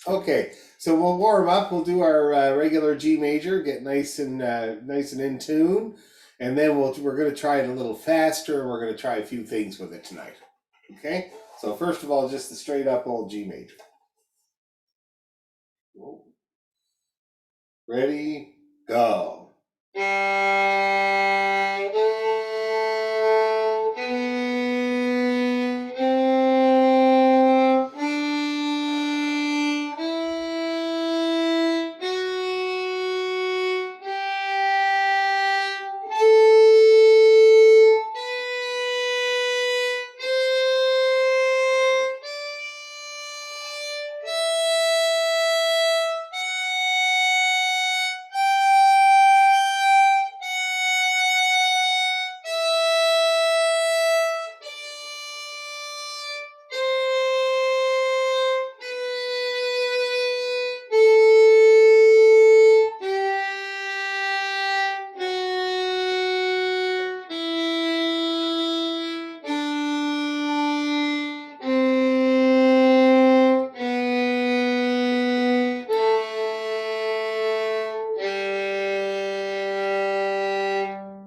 Okay, so we'll warm up. We'll do our regular G major, get nice and in tune, and then we're going to try it a little faster. And we're going to try a few things with it tonight. Okay, so first of all, just the straight up old G major. Ready, go.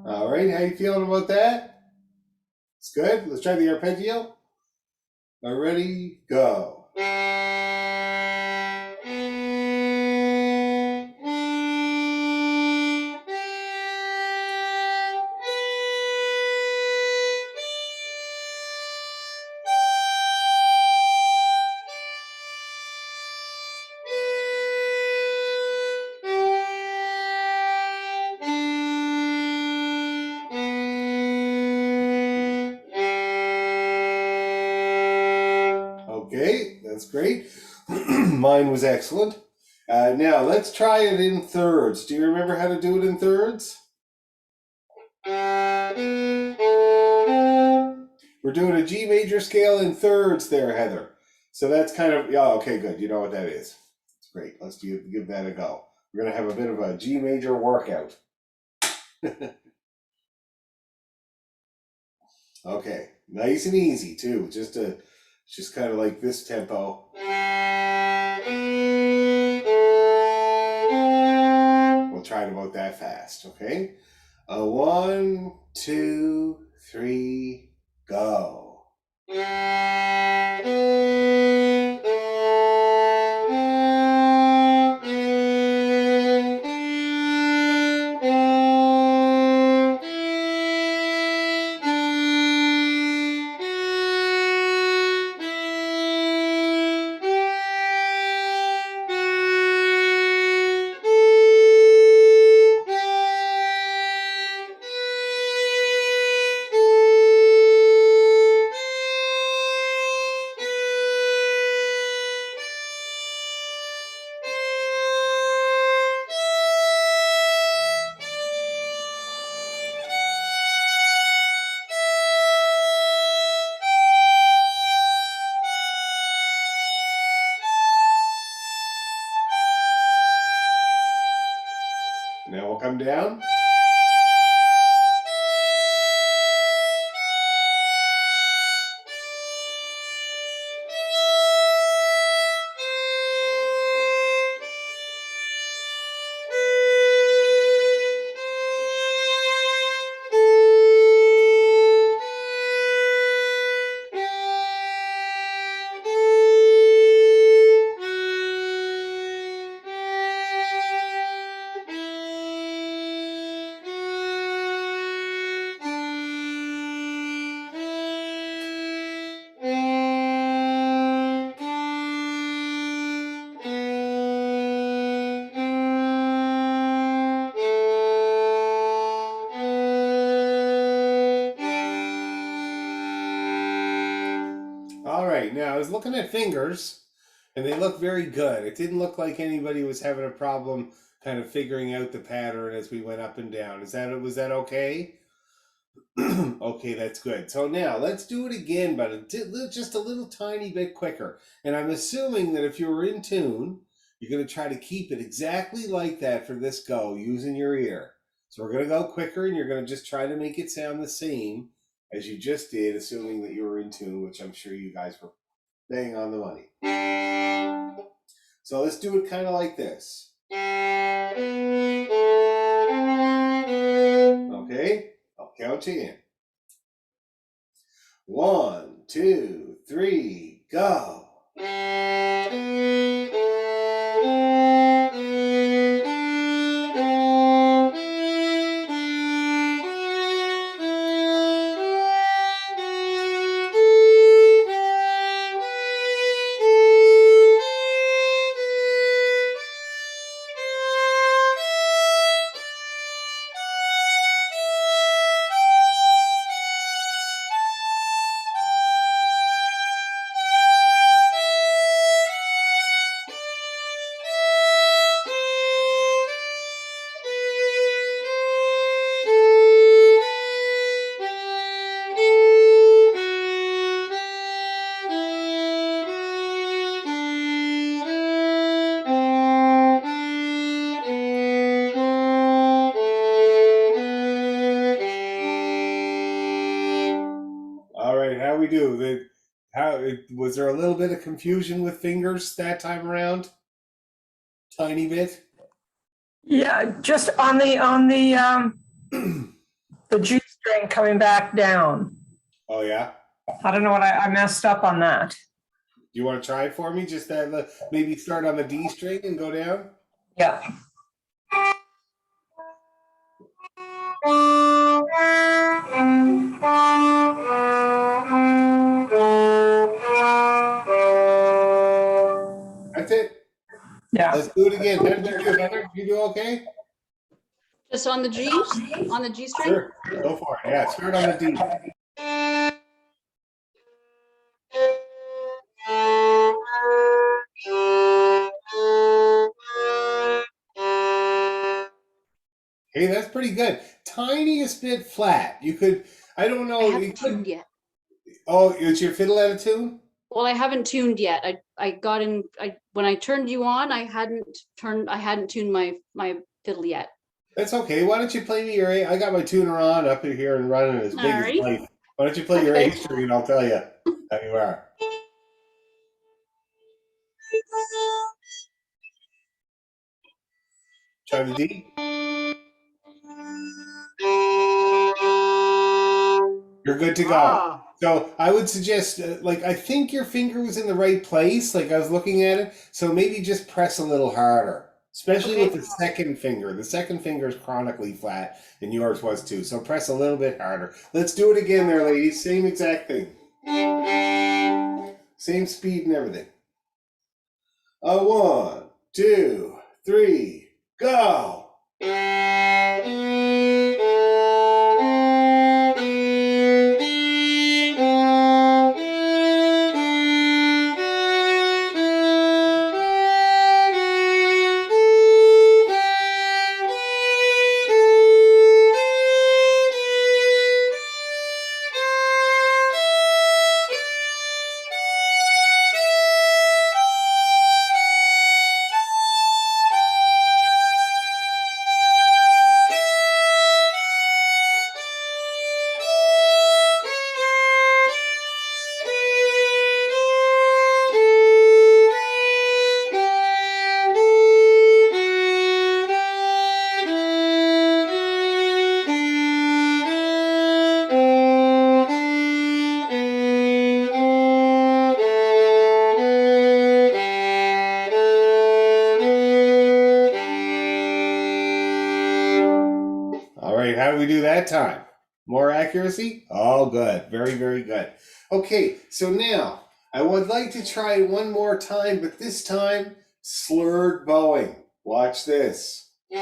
All right, how you feeling about that? It's good. Let's try the arpeggio. All ready, go. Okay, that's great. Mine was excellent. Now let's try it in thirds. Do you remember how to do it in thirds? We're doing a G major scale in thirds there, Heather. So that's kind of, yeah, okay, good. You know what that is. It's great. Let's give that a go. We're going to have a bit of a G major workout. Okay, nice and easy too. Just kind of like this tempo. We'll try it about that fast, okay? 1, 2, 3, go. Now we'll come down. All right, now I was looking at fingers, and they look very good. It didn't look like anybody was having a problem kind of figuring out the pattern as we went up and down. Was that okay? Okay, that's good. So now let's do it again, but just a little tiny bit quicker. And I'm assuming that if you were in tune, you're going to try to keep it exactly like that for this go, using your ear. So we're going to go quicker, and you're going to just try to make it sound the same as you just did, assuming that you were in tune, which I'm sure you guys were bang on the money. So let's do it kind of like this. Okay, I'll count you in. 1, 2, 3, go. All right, how we do? Was there a little bit of confusion with fingers that time around? Tiny bit. Yeah, just on the the G string coming back down. Oh yeah. I don't know what I messed up on that. Do you want to try it for me? Just maybe start on the D string and go down. Yeah. That's it. Yeah. Let's do it again. How did you do, Heather? Did you do okay? Just on the G string? Sure. Go for it. Yeah, start on the D. Hey, that's pretty good. Tiniest bit flat. You could, I don't know. I haven't tuned yet. Oh, is your fiddle out of tune? Well, I haven't tuned yet. When I turned you on, I hadn't tuned my fiddle yet. That's okay. Why don't you play me your A? I got my tuner on up here and running as big as life. Why don't you play your A string and I'll tell you how you are. Try the D. You're good to go. So I would suggest, I think your finger was in the right place. Like I was looking at it. So maybe just press a little harder, especially with the second finger. The second finger is chronically flat, and yours was too. So press a little bit harder. Let's do it again there, ladies. Same exact thing. Same speed and everything. 1, 2, 3, go. All right, how do we do that time? More accuracy? Oh, good. Very, very good. Okay, so now I would like to try one more time, but this time slurred bowing. Watch this. See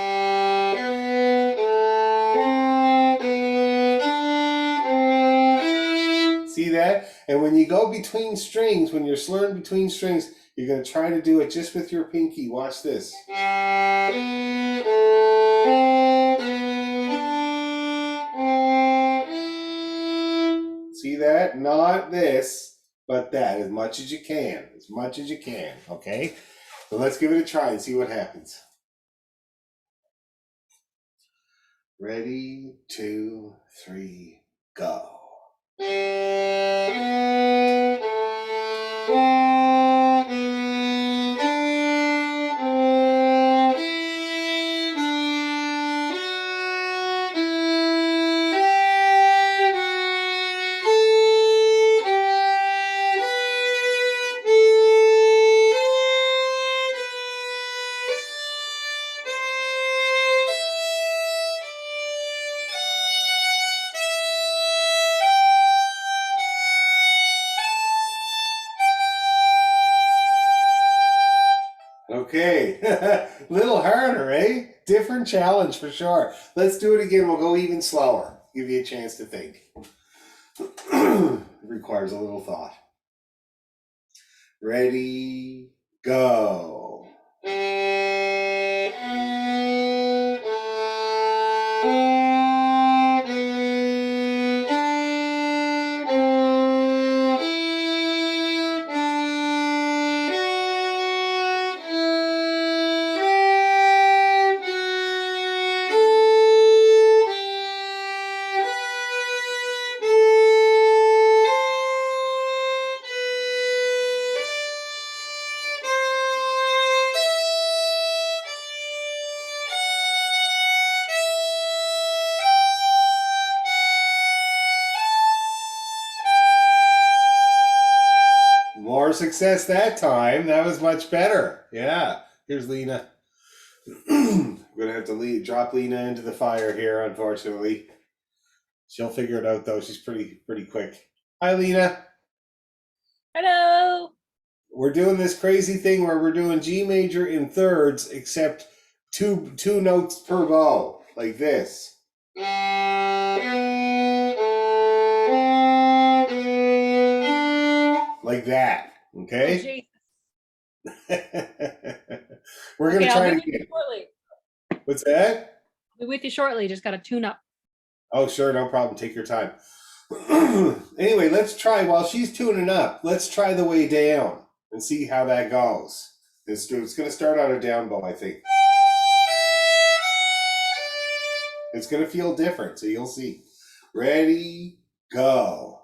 that? And when you go between strings, when you're slurring between strings, you're going to try to do it just with your pinky. Watch this. See that? Not this, but that, as much as you can. As much as you can, okay? So let's give it a try and see what happens. Ready, 2, 3, go. Okay. Little harder, eh? Different challenge for sure. Let's do it again. We'll go even slower. Give you a chance to think. It requires a little thought. Ready, go. More success that time. That was much better. Yeah. Here's Lena. I'm gonna have to drop Lena into the fire here, unfortunately. She'll figure it out though. She's pretty quick. Hi, Lena. Hello. We're doing this crazy thing where we're doing G major in thirds, except two notes per bow, like this. Like that. Okay. Oh, We're gonna try I'll it be with you again. shortly. What's that? I'll be with you shortly. Just got to tune up. Oh, sure, no problem. Take your time. Anyway, let's try, while she's tuning up, let's try the way down and see how that goes. It's going to start on a down bow, I think. It's going to feel different, so you'll see. Ready, go.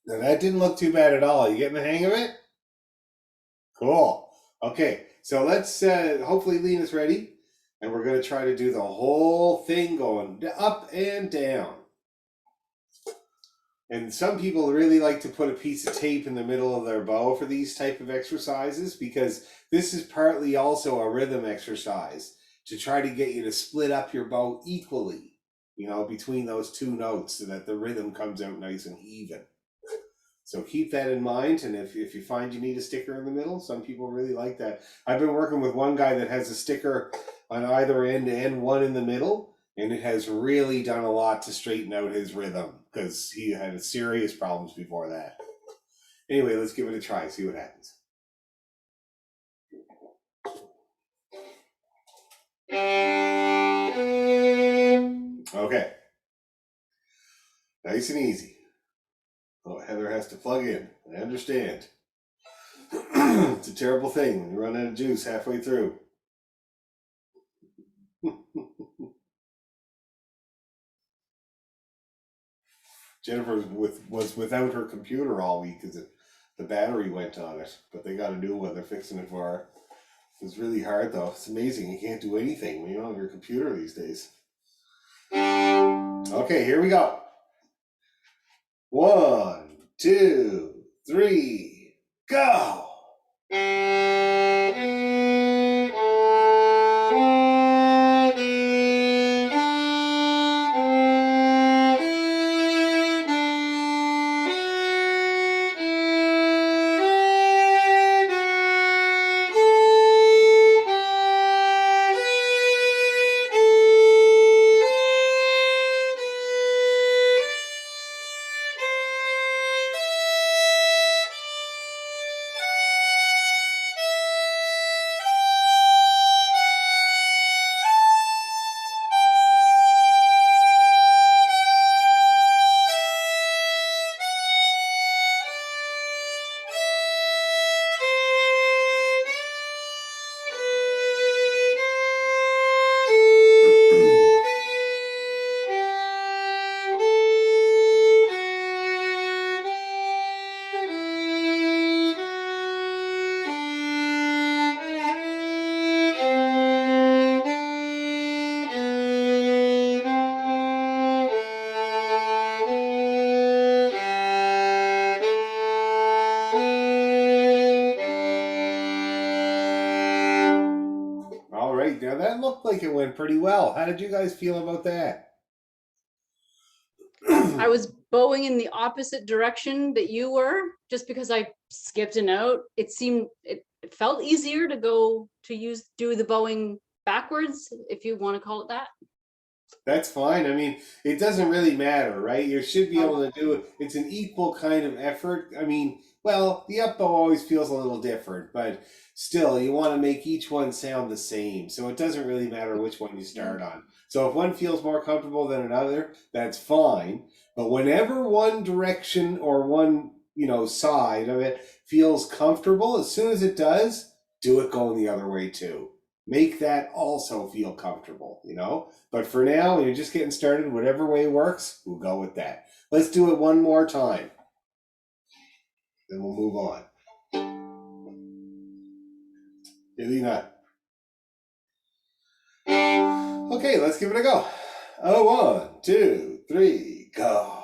Now that didn't look too bad at all. You getting the hang of it? Cool. Okay, so let's, hopefully Lena's ready. And we're going to try to do the whole thing going up and down. And some people really like to put a piece of tape in the middle of their bow for these type of exercises, because this is partly also a rhythm exercise to try to get you to split up your bow equally, between those two notes so that the rhythm comes out nice and even. So keep that in mind, and if you find you need a sticker in the middle, some people really like that. I've been working with one guy that has a sticker on either end and one in the middle, and it has really done a lot to straighten out his rhythm, because he had serious problems before that. Anyway, let's give it a try, see what happens. Okay. Nice and easy. Oh, Heather has to plug in. I understand. It's a terrible thing when you run out of juice halfway through. Jennifer was without her computer all week because the battery went on it, but they got a new one. They're fixing it for her. It's really hard though. It's amazing. You can't do anything when you don't have your computer these days. Okay, here we go. 1, 2, 3, go! looked like it went pretty well. How did you guys feel about that? I was bowing in the opposite direction that you were, just because I skipped a note. It felt easier to do the bowing backwards, if you want to call it that. That's fine. I mean, it doesn't really matter, right? You should be able to do it. It's an equal kind of effort. I mean, well, the up bow always feels a little different, but still, you want to make each one sound the same. So it doesn't really matter which one you start on. So if one feels more comfortable than another, that's fine. But whenever one direction or one, side of it feels comfortable, as soon as it does, do it going the other way too. Make that also feel comfortable, But for now, when you're just getting started, whatever way works, we'll go with that. Let's do it one more time. Then we'll move on. Elena. Okay, let's give it a go. 1, 2, 3, go.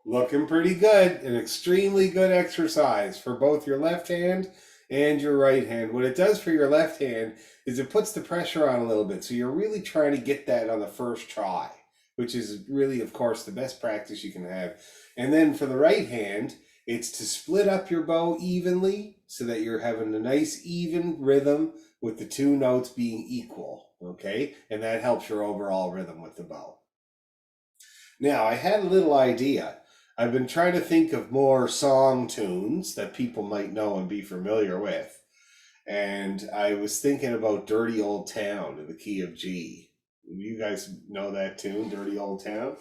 Looking pretty good. An extremely good exercise for both your left hand and your right hand. What it does for your left hand is it puts the pressure on a little bit. So you're really trying to get that on the first try, which is really, of course, the best practice you can have. And then for the right hand, it's to split up your bow evenly so that you're having a nice even rhythm with the two notes being equal, okay? And that helps your overall rhythm with the bow. Now, I had a little idea. I've been trying to think of more song tunes that people might know and be familiar with. And I was thinking about Dirty Old Town in the key of G. You guys know that tune, Dirty Old Town?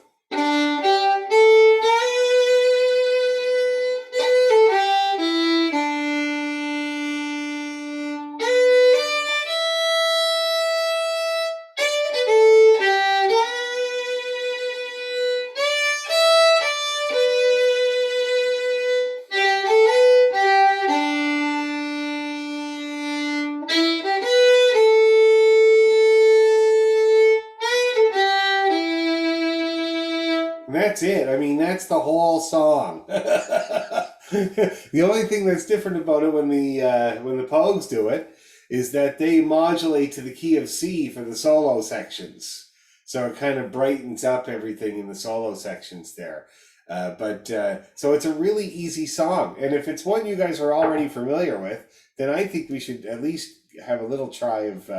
That's it. I mean, that's the whole song. The only thing that's different about it when the Pogues do it is that they modulate to the key of C for the solo sections. So it kind of brightens up everything in the solo sections there. So it's a really easy song. And if it's one you guys are already familiar with, then I think we should at least have a little try of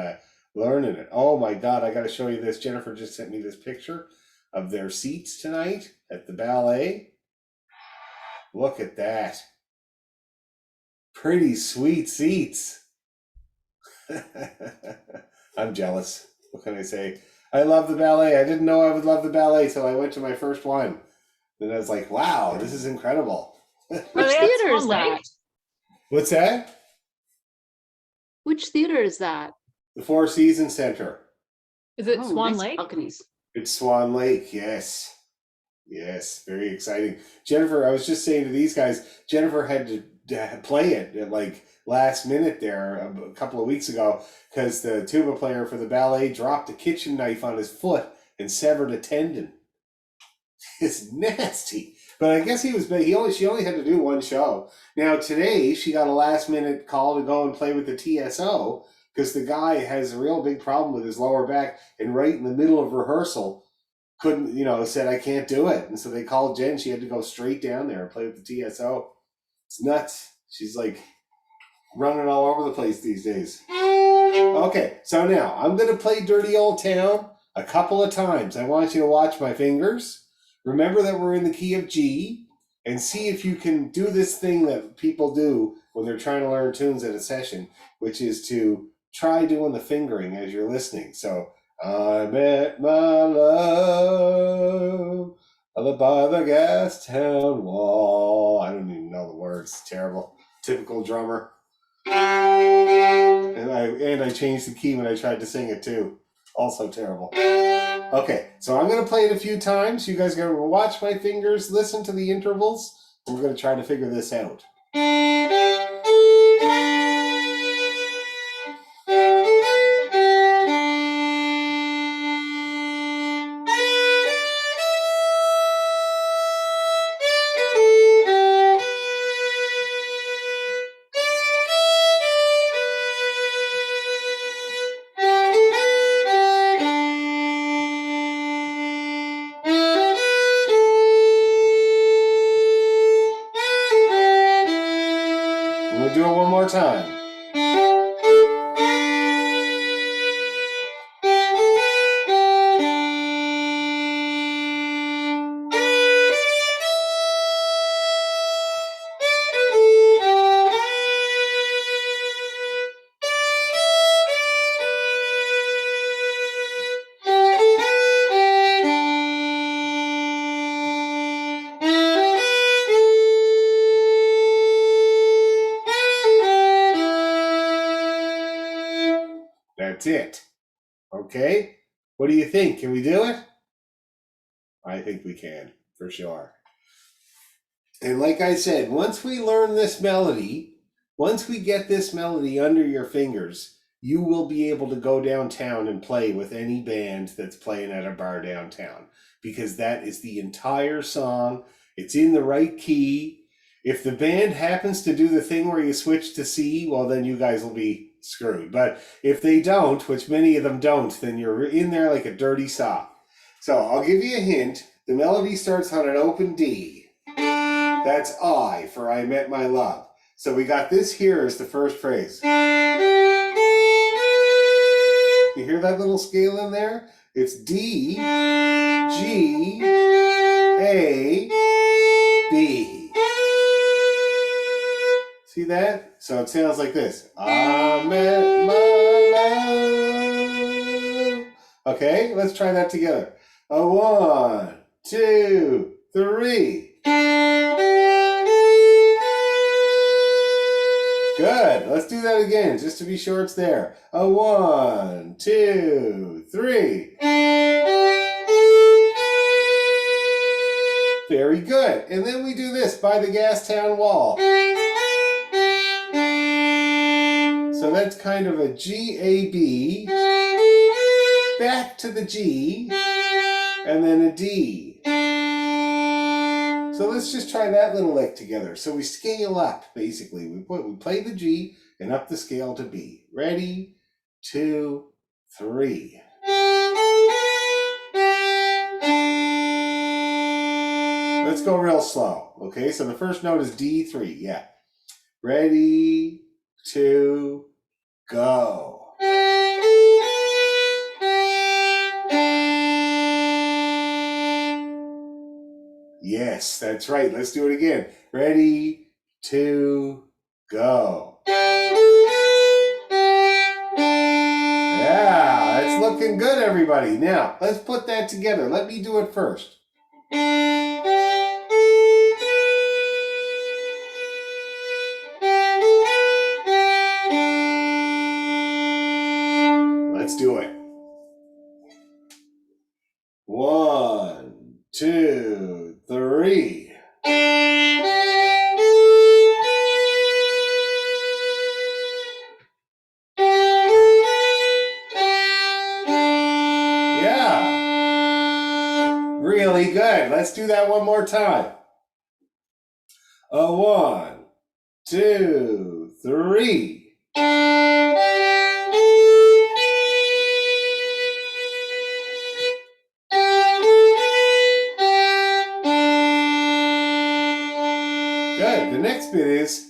learning it. Oh my God, I got to show you this. Jennifer just sent me this picture of their seats tonight at the ballet. Look at that. Pretty sweet seats. I'm jealous. What can I say? I love the ballet. I didn't know I would love the ballet till I went to my first one. And I was like, wow, this is incredible. Which theater is that? What's that? Which theater is that? The Four Seasons Center. Is it Swan nice Lake? balconies. It's Swan Lake, yes. Yes, very exciting. Jennifer, I was just saying to these guys, Jennifer had to play it at like last minute there a couple of weeks ago because the tuba player for the ballet dropped a kitchen knife on his foot and severed a tendon. It's nasty. But I guess she only had to do one show. Now today she got a last minute call to go and play with the TSO because the guy has a real big problem with his lower back, and right in the middle of rehearsal said I can't do it. And so they called Jen. She had to go straight down there and play with the TSO. It's nuts. She's like running all over the place these days. Okay, so now I'm going to play Dirty Old Town a couple of times. I want you to watch my fingers. Remember that we're in the key of G, and see if you can do this thing that people do when they're trying to learn tunes at a session, which is to try doing the fingering as you're listening. So, I met my love by the gas town wall. I don't even know the words. Terrible. Typical drummer. And I changed the key when I tried to sing it too. Also terrible. Okay, so I'm going to play it a few times. You guys are going to watch my fingers, listen to the intervals, and we're going to try to figure this out. We'll do it one more time. That's it. Okay? What do you think? Can we do it? I think we can, for sure. And like I said, once we learn this melody, once we get this melody under your fingers, you will be able to go downtown and play with any band that's playing at a bar downtown, because that is the entire song. It's in the right key. If the band happens to do the thing where you switch to C, well, then you guys will be screwed. But if they don't, which many of them don't, then you're in there like a dirty sock. So I'll give you a hint. The melody starts on an open D. That's I for I met my love. So we got this here as the first phrase. You hear that little scale in there? It's D, G, A, B. See that? So it sounds like this. I met my love. Okay, let's try that together. 1, 2, 3. Good. Let's do that again, just to be sure it's there. 1, 2, 3. Very good. And then we do this by the Gastown wall. So that's kind of a G, A, B, back to the G, and then a D. So let's just try that little lick together. So we scale up, basically. We play the G and up the scale to B. Ready? 2, 3. Let's go real slow. Okay, so the first note is D3. Yeah. Ready, 2, go. Yes, that's right. Let's do it again. Ready, 2, go. Yeah, it's looking good, everybody. Now, let's put that together. Let me do it first. Let's do it. 1, 2, 3. Yeah. Really good. Let's do that one more time. A 1, 2, 3. Good. The next bit is.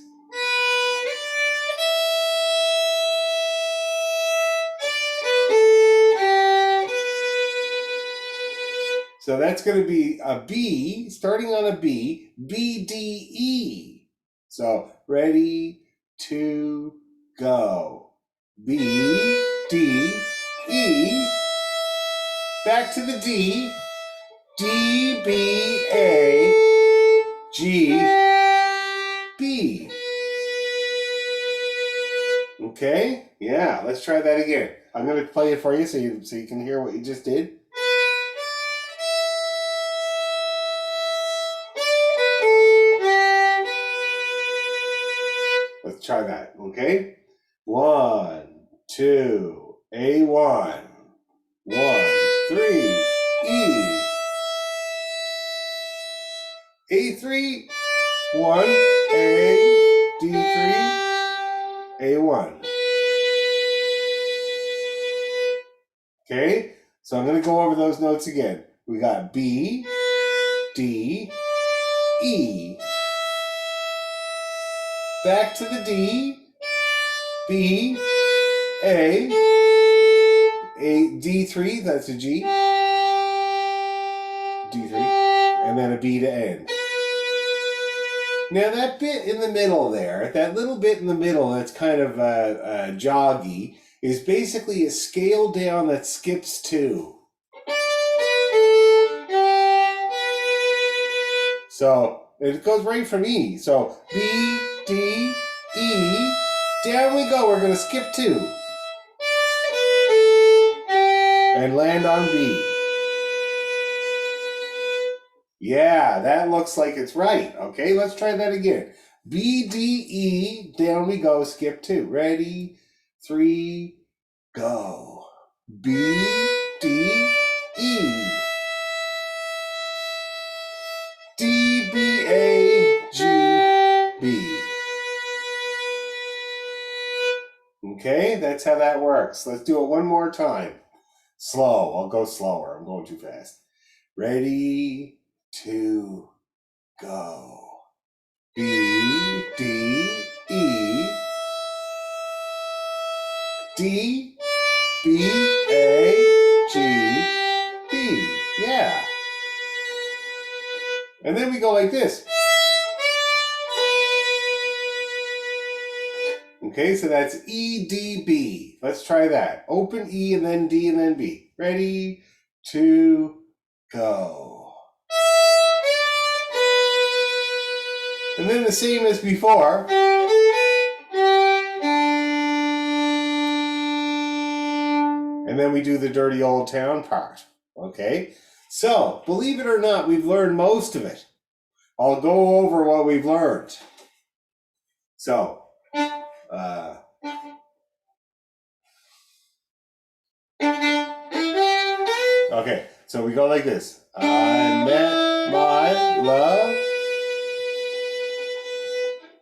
So that's going to be a B, starting on a B, B, D, E. So ready, to, go. B, D, E. Back to the D. D, B, A, G, B. Okay? Yeah, let's try that again. I'm going to play it for you so you can hear what you just did. Let's try that, okay? 1, 2, A1. 1, 3, E. A3, 1, A, D3, A1. Okay, so I'm going to go over those notes again. We got B, D, E. Back to the D, B, A, D3, that's a G, D3, and then a B to end. Now that bit in the middle there, that little bit in the middle that's kind of joggy, is basically a scale down that skips 2. So it goes right from E. So B, D, E, down we go. We're going to skip 2 and land on B. Yeah, that looks like it's right. Okay, let's try that again. B, D, E, down we go, skip 2. Ready, 3, go. B, D, E. D, B, A, G, B. Okay, that's how that works. Let's do it one more time. Slow, I'll go slower. I'm going too fast. Ready, 2, go. B, D, E, D, B, A, G, B. Yeah. And then we go like this. Okay, so that's E, D, B. Let's try that. Open E and then D and then B. Ready, 2, go. And then the same as before. And then we do the dirty old town part. Okay? So, believe it or not, we've learned most of it. I'll go over what we've learned. So, okay, so we go like this. I met my love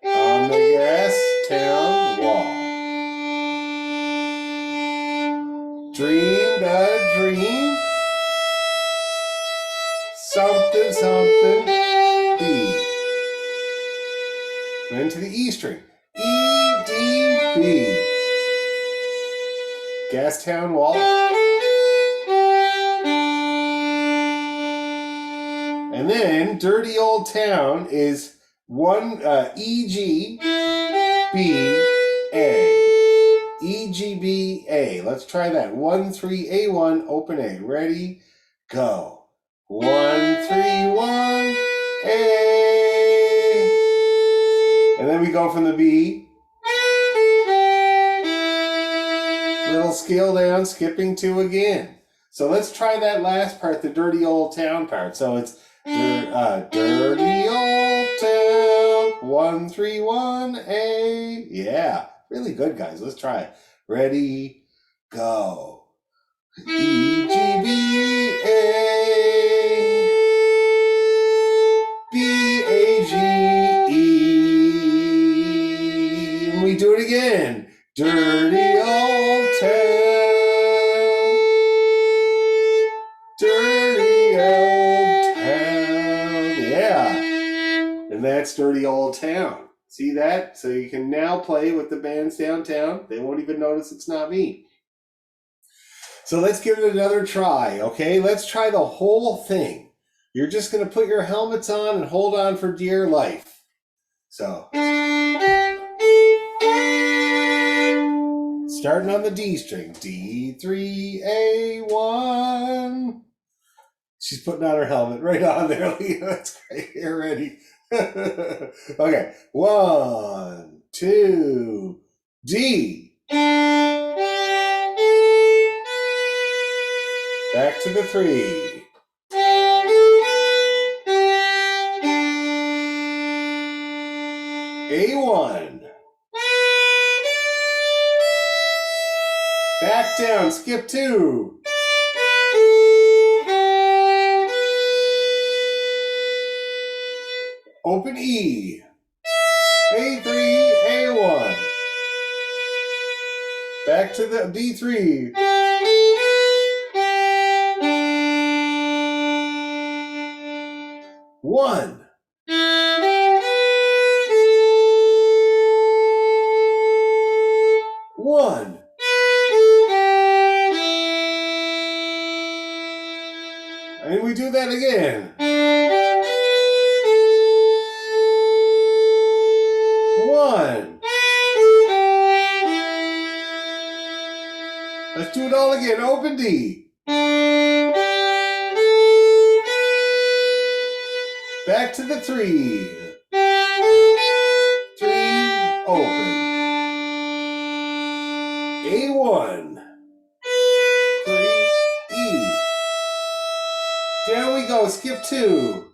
on the gas town wall. Dreamed a dream. Something, something, B. And then to the E string. E, D, B. Gastown Wall. And then Dirty Old Town is 1 E, G, B, A. E, G, B, A. Let's try that. 1, 3, A1, open A. Ready, go. 1, 3, 1, A. And then we go from the B. Little scale down, skipping 2 again. So let's try that last part, the Dirty Old Town part. So it's Dirty Old Town, 1, 3, 1, A. Yeah, really good, guys. Let's try it. Ready, go. E, G, B, A. B, A, G, E. we do it again. Dirty old town. Dirty old town. Yeah. And that's Dirty Old Town. See that? So you can now play with the bands downtown. They won't even notice it's not me. So let's give it another try, okay? Let's try the whole thing. You're just going to put your helmets on and hold on for dear life. So, starting on the D string, D3A1. She's putting on her helmet right on there, Leah. That's great. You're ready. Okay, 1, 2, D. Back to the 3. A1. Back down, skip 2. Open E. A3, A1. Back to the D3. 1. 1. And we do that again. 1. Let's do it all again. Open D. Back to the 3. 3, open. A1. 3, E. Down we go. Skip 2.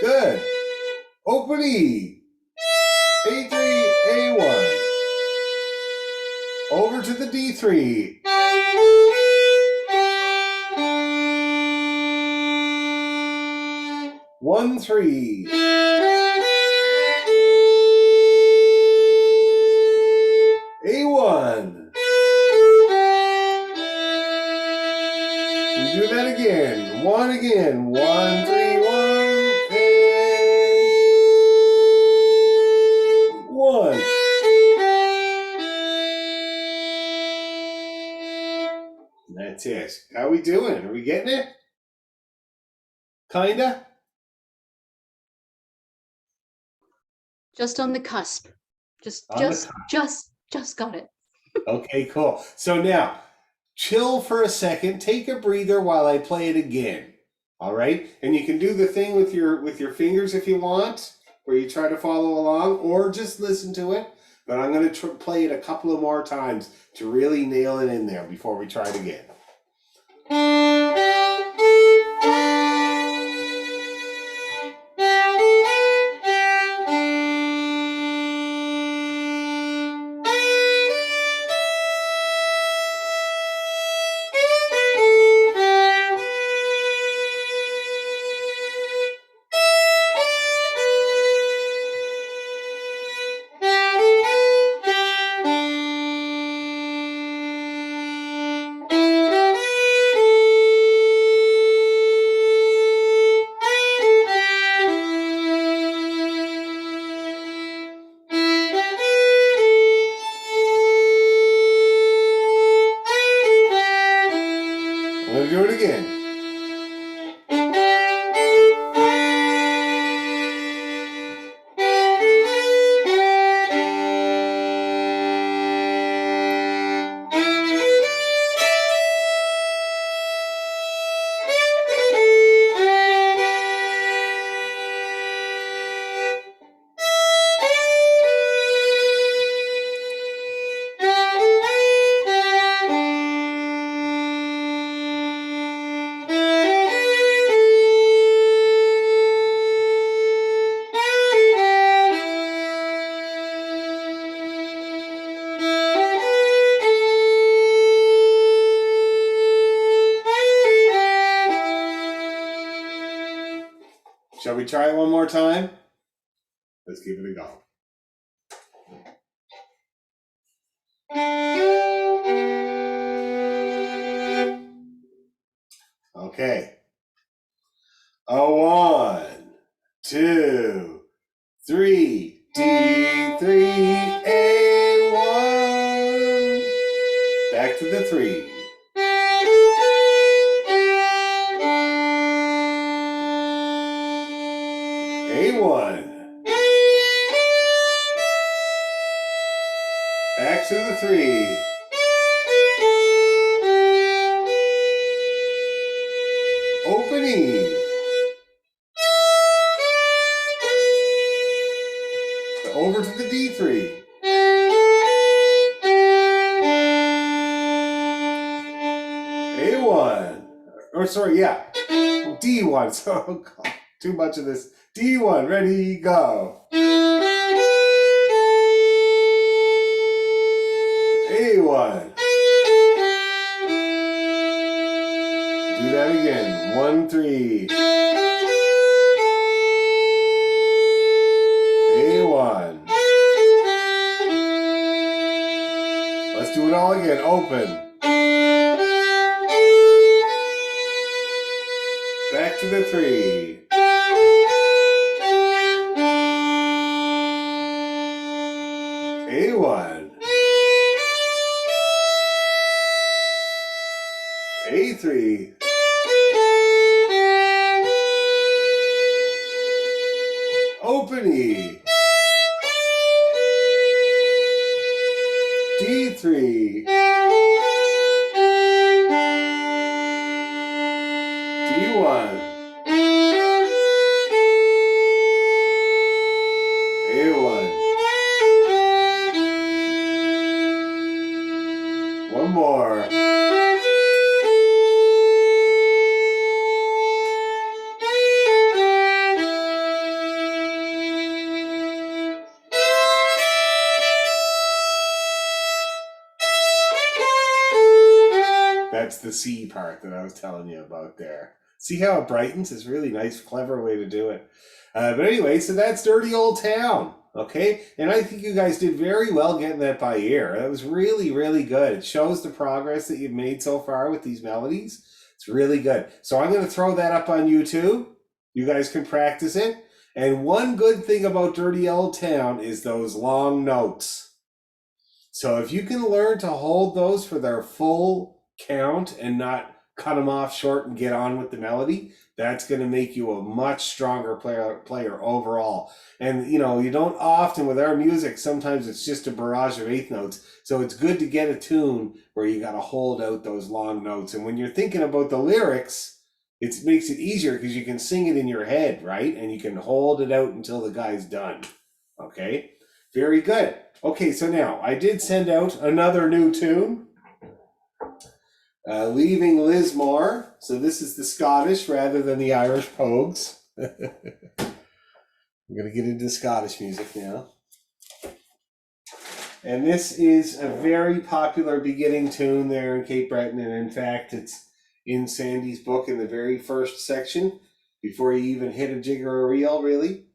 Good. Open E. A3, A1. Over to the D3. 1, 3. A1. We do that again. 1 again. 1, 3, 1. 1. That's it. How we doing? Are we getting it? Kinda? Just on the cusp. Just On the just got it. Okay, cool. So now, chill for a second. Take a breather while I play it again. All right? And you can do the thing with your fingers if you want, where you try to follow along, or just listen to it. But I'm going to play it a couple of more times to really nail it in there before we try it again. I'm going to do it again. Shall we try it one more time? Let's give it a go. Okay. A 1, 2, 3, D3, A1. Back to the 3. A1. Back to the 3. Open E. Over to the D3. A1. Or sorry, yeah. D1. So, oh God, too much of this. D1. Ready, go. A1. Do that again. 1, 3. A1. Let's do it all again. Open. Back to the 3. A1. A3. Open E. D3. D1. A1. One more. That's the C part that I was telling you about there. See how it brightens? It's a really nice, clever way to do it. But anyway, so that's Dirty Old Town. Okay? And I think you guys did very well getting that by ear. That was really, really good. It shows the progress that you've made so far with these melodies. It's really good. So I'm going to throw that up on YouTube. You guys can practice it. And one good thing about Dirty Old Town is those long notes. So if you can learn to hold those for their full count and not cut them off short and get on with the melody, that's going to make you a much stronger player overall. And you know, you don't often with our music, sometimes it's just a barrage of eighth notes. So it's good to get a tune where you got to hold out those long notes. And when you're thinking about the lyrics, it makes it easier because you can sing it in your head, right? And you can hold it out until the guy's done. Okay, very good. Okay, so now I did send out another new tune. Leaving Lismore. So this is the Scottish rather than the Irish Pogues. I'm going to get into Scottish music now. And this is a very popular beginning tune there in Cape Breton. And in fact, it's in Sandy's book in the very first section before you even hit a jig or a reel, really.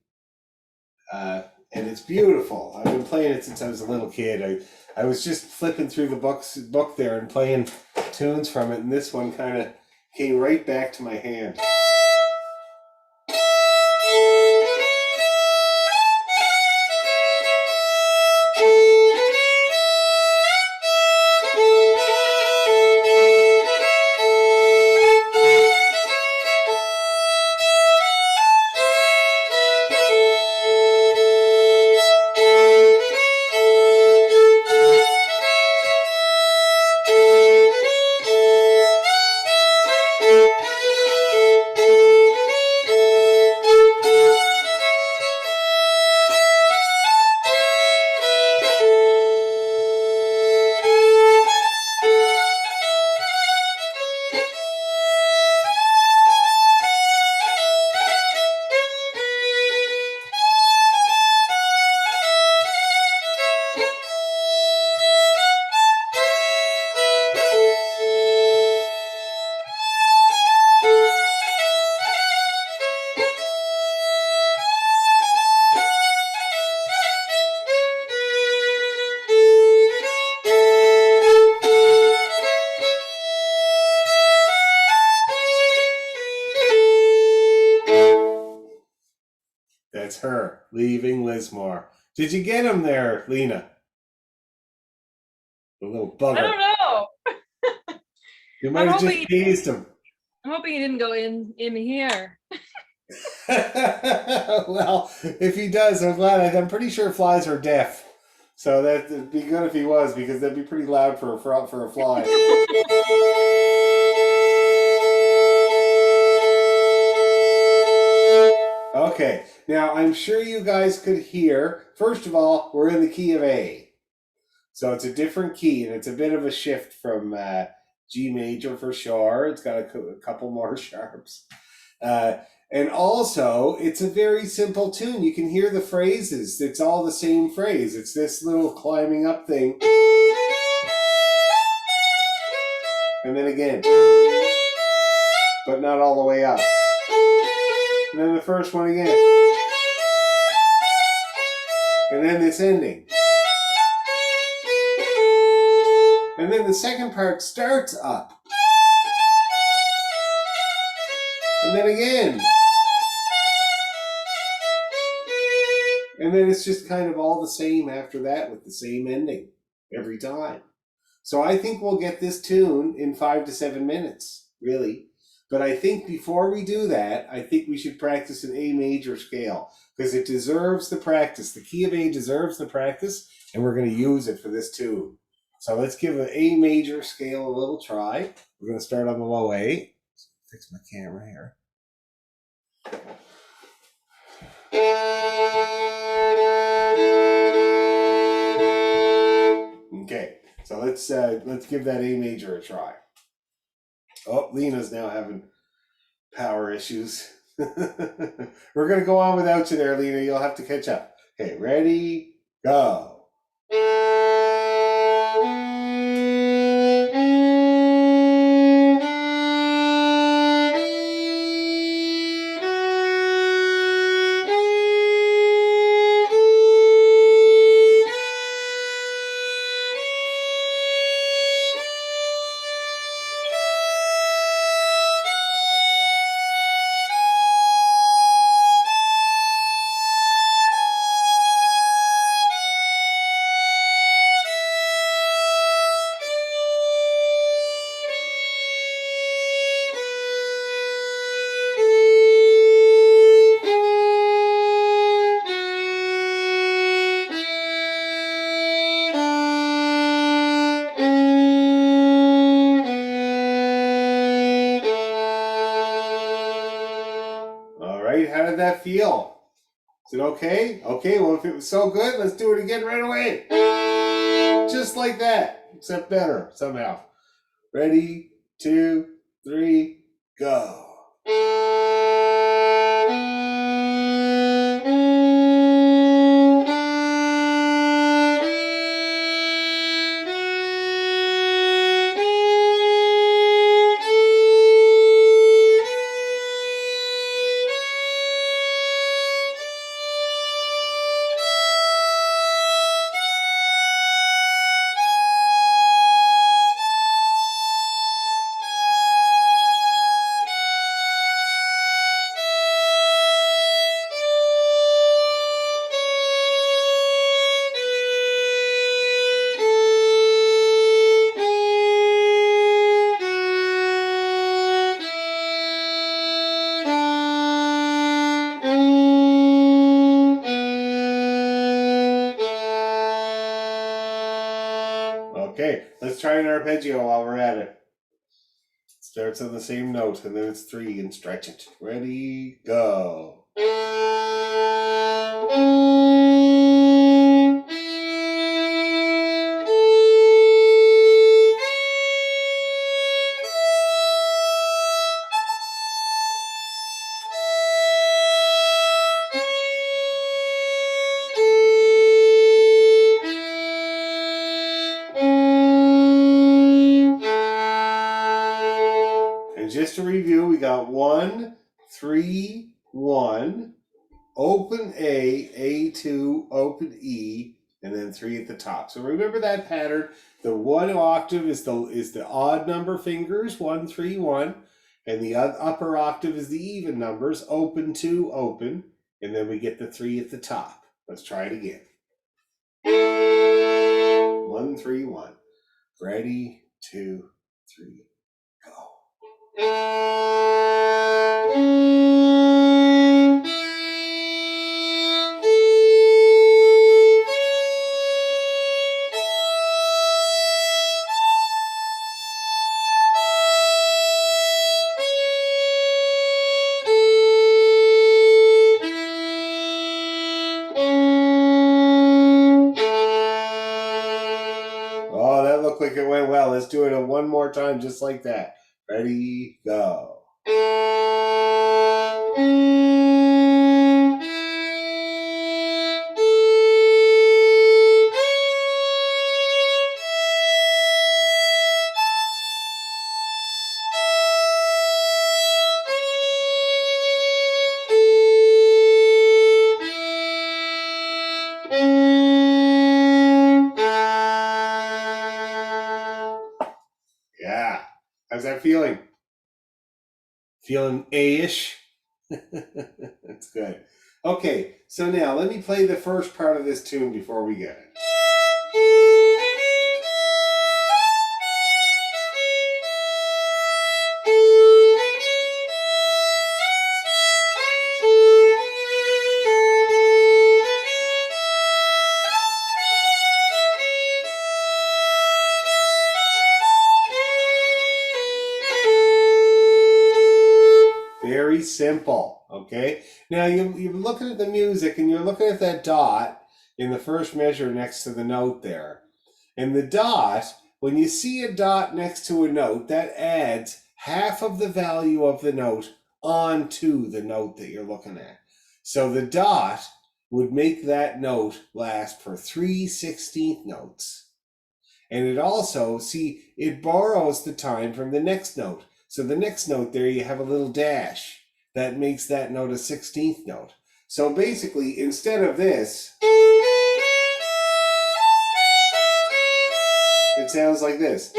And it's beautiful. I've been playing it since I was a little kid. I was just flipping through the book there and playing tunes from it, and this one kind of came right back to my hand. That's her leaving Lismore. Did you get him there, Lena? The little bugger. I don't know. You might have just hoping- teased him. I'm hoping he didn't go in here. Well, if he does, I'm glad. I'm pretty sure flies are deaf. So that'd be good if he was, because that'd be pretty loud for a fly. Okay, now I'm sure you guys could hear. First of all, we're in the key of A. So it's a different key, and it's a bit of a shift from G major for sure. It's got a couple more sharps. And also, it's a very simple tune. You can hear the phrases. It's all the same phrase. It's this little climbing up thing. And then again. But not all the way up. And then the first one again. And then this ending. And then the second part starts up. And then again. And then it's just kind of all the same after that with the same ending every time. So I think we'll get this tune in 5 to 7 minutes, really. But I think before we do that, I think we should practice an A major scale because it deserves the practice. The key of A deserves the practice, and we're going to use it for this tune. So let's give an A major scale a little try. We're going to start on the low A. Fix my camera here. Okay, so let's give that A major a try. Oh, Lena's now having power issues. We're gonna go on without you there, Lena. You'll have to catch up. Okay, ready, go. How did that feel? Is it okay? Okay, well, if it was so good, let's do it again right away. Just like that, except better somehow. Ready, 2, 3, go. Okay, let's try an arpeggio while we're at it. Starts on the same note, and then it's 3, and stretch it. Ready, go. Just to review, we got 1, 3, 1, open A, A2, open E, and then 3 at the top. So remember that pattern. The 1 octave is the odd number fingers, 1, 3, 1, and the upper octave is the even numbers, open, 2, open, and then we get the 3 at the top. Let's try it again. 1, 3, 1. Ready, 2, 3, go. Oh, that looked like it went well. Let's do it one more time just like that. Ready, go. Yeah. How's that feeling? Feeling A-ish? That's good. Okay, so now let me play the first part of this tune before we get it. Very simple, okay? Now you're looking at the music and you're looking at that dot in the first measure next to the note there. And the dot, when you see a dot next to a note, that adds half of the value of the note onto the note that you're looking at. So the dot would make that note last for 3/16 notes. And it also, see, it borrows the time from the next note. So the next note there, you have a little dash that makes that note a 16th note. So basically, instead of this, it sounds like this.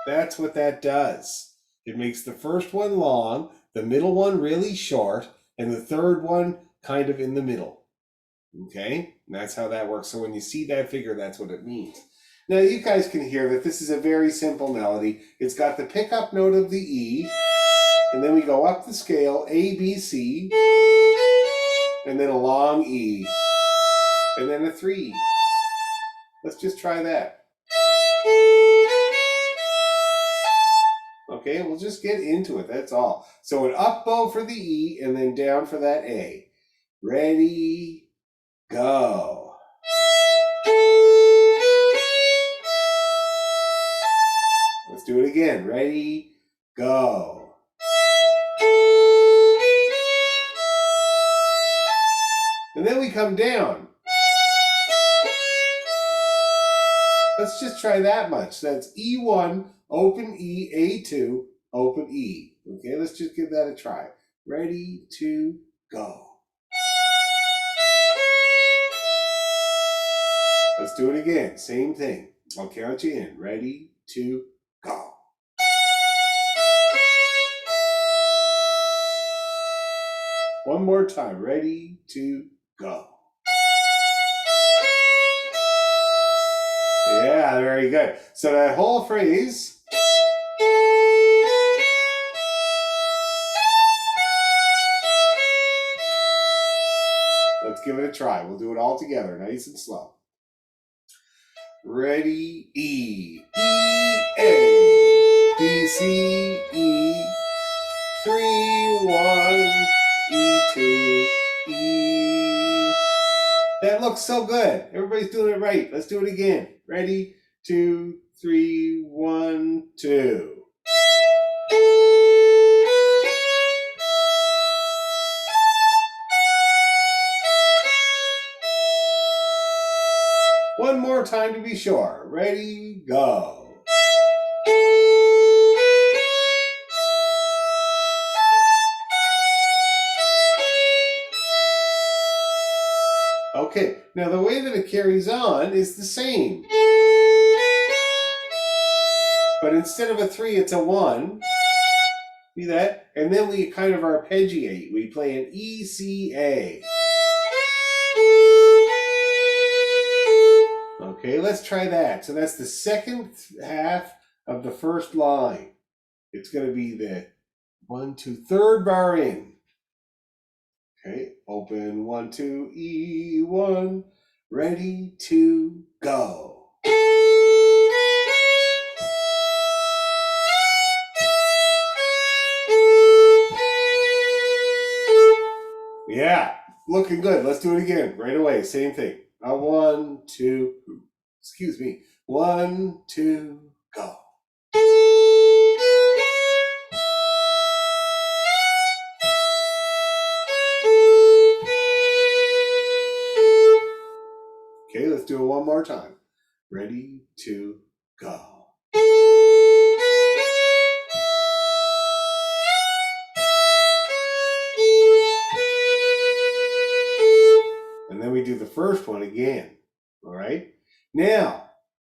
That's what that does. It makes the first one long, the middle one really short, and the third one kind of in the middle. Okay? And that's how that works. So when you see that figure, that's what it means. Now you guys can hear that this is a very simple melody. It's got the pickup note of the E, and then we go up the scale, A, B, C, and then a long E, and then a 3. Let's just try that. Okay, we'll just get into it, that's all. So an up bow for the E, and then down for that A. Ready, go. Let's do it again. Ready, go. And then we come down. Let's just try that much. That's E1, open E, A2, open E. Okay, let's just give that a try. Ready, 2, go. Let's do it again. Same thing. I'll count you in. Ready, 2, go. One more time. Ready, 2, go. Yeah, very good. So that whole phrase. Let's give it a try. We'll do it all together, nice and slow. Ready, E, E, A, B, C, E, 3, 1, E2, E. That looks so good. Everybody's doing it right. Let's do it again. Ready, 2, 3, 1, 2. One more time to be sure. Ready, go. Okay, now the way that it carries on is the same. But instead of a 3, it's a 1. See that? And then we kind of arpeggiate. We play an E, C, A. Okay, let's try that. So that's the second half of the first line. It's going to be the 1, 2, third bar in. Okay, open 1, 2, E1, ready to go. Yeah, looking good. Let's do it again right away. Same thing. 1, 2, excuse me. 1, 2, go. Okay, let's do it one more time. Ready to go. And then we do the first one again. All right. Now,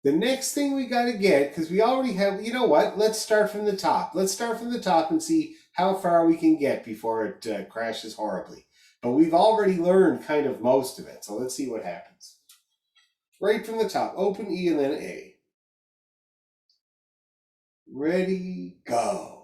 the next thing we got to get, because we already have, you know what? Let's start from the top. Let's start from the top and see how far we can get before it crashes horribly. But we've already learned kind of most of it. So let's see what happens. Right from the top, open E and then A. Ready, go.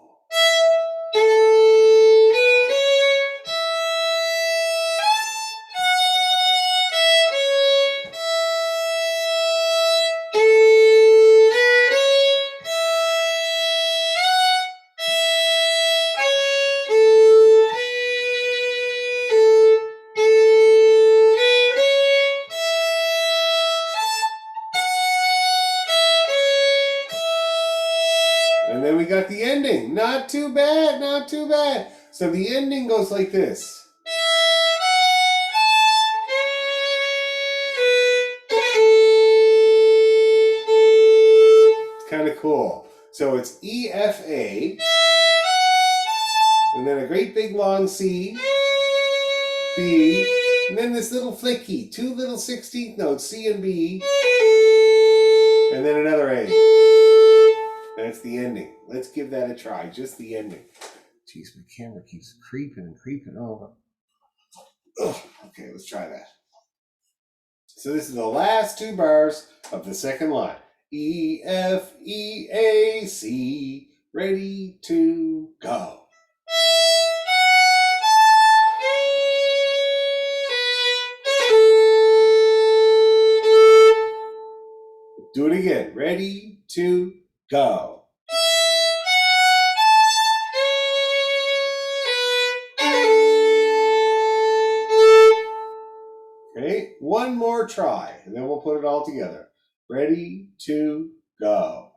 And then we got the ending. Not too bad, not too bad. So the ending goes like this. It's kind of cool. So it's E, F, A, and then a great big long C, B, and then this little flicky, 2 little 16th notes, C and B, and then another A. That's the ending. Let's give that a try, just the ending. Jeez, my camera keeps creeping and creeping over. Ugh. Okay, let's try that. So this is the last 2 bars of the second line. E, F, E, A, C, ready to go. Do it again. Ready to go. Okay, one more try, and then we'll put it all together. Ready to go.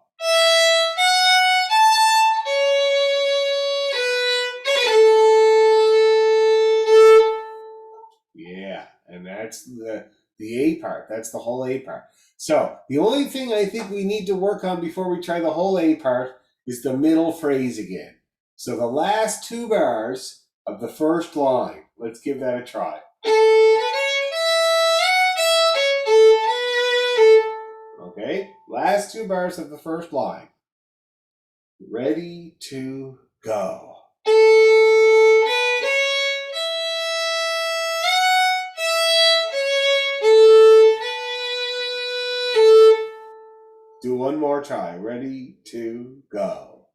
Yeah, and that's the A part. That's the whole A part. So the only thing I think we need to work on before we try the whole A part is the middle phrase again. So the last 2 bars of the first line. Let's give that a try. Okay, last 2 bars of the first line. Ready to go. Do one more try. Ready to go.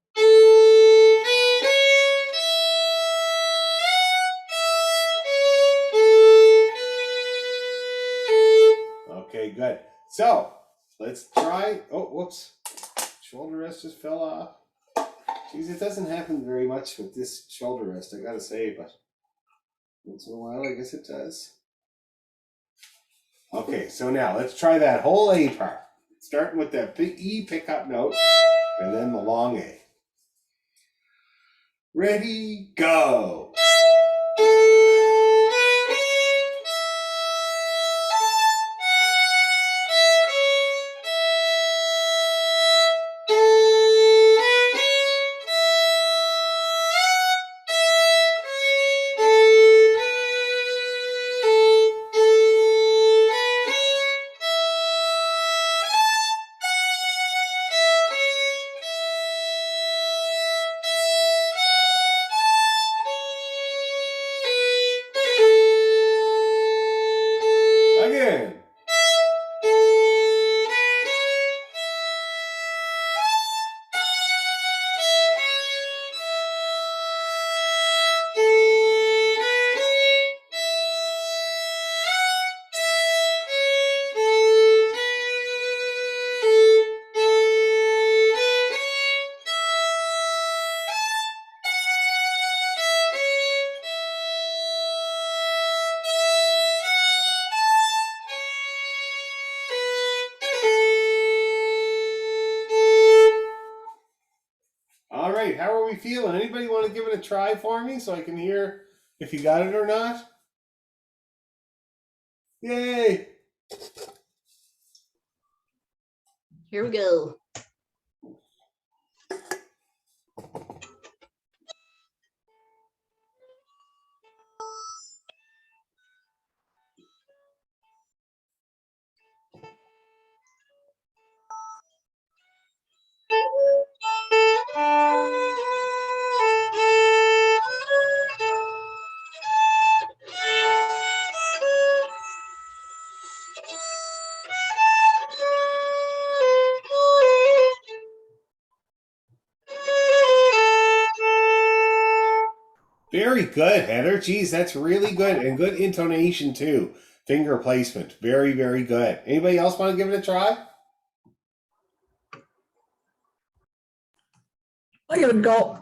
Okay, good. So let's try. Oh, whoops. Shoulder rest just fell off. Geez, it doesn't happen very much with this shoulder rest, I gotta say, but once in a while, I guess it does. Okay, so now let's try that whole A part. Starting with that big E pickup note and then the long A. Ready, go. we feeling? Anybody want to give it a try for me so I can hear if you got it or not? Yay! Here we go. Very good, Heather. Geez, that's really good. And good intonation, too. Finger placement. Very, very good. Anybody else want to give it a try? I'll give it a go.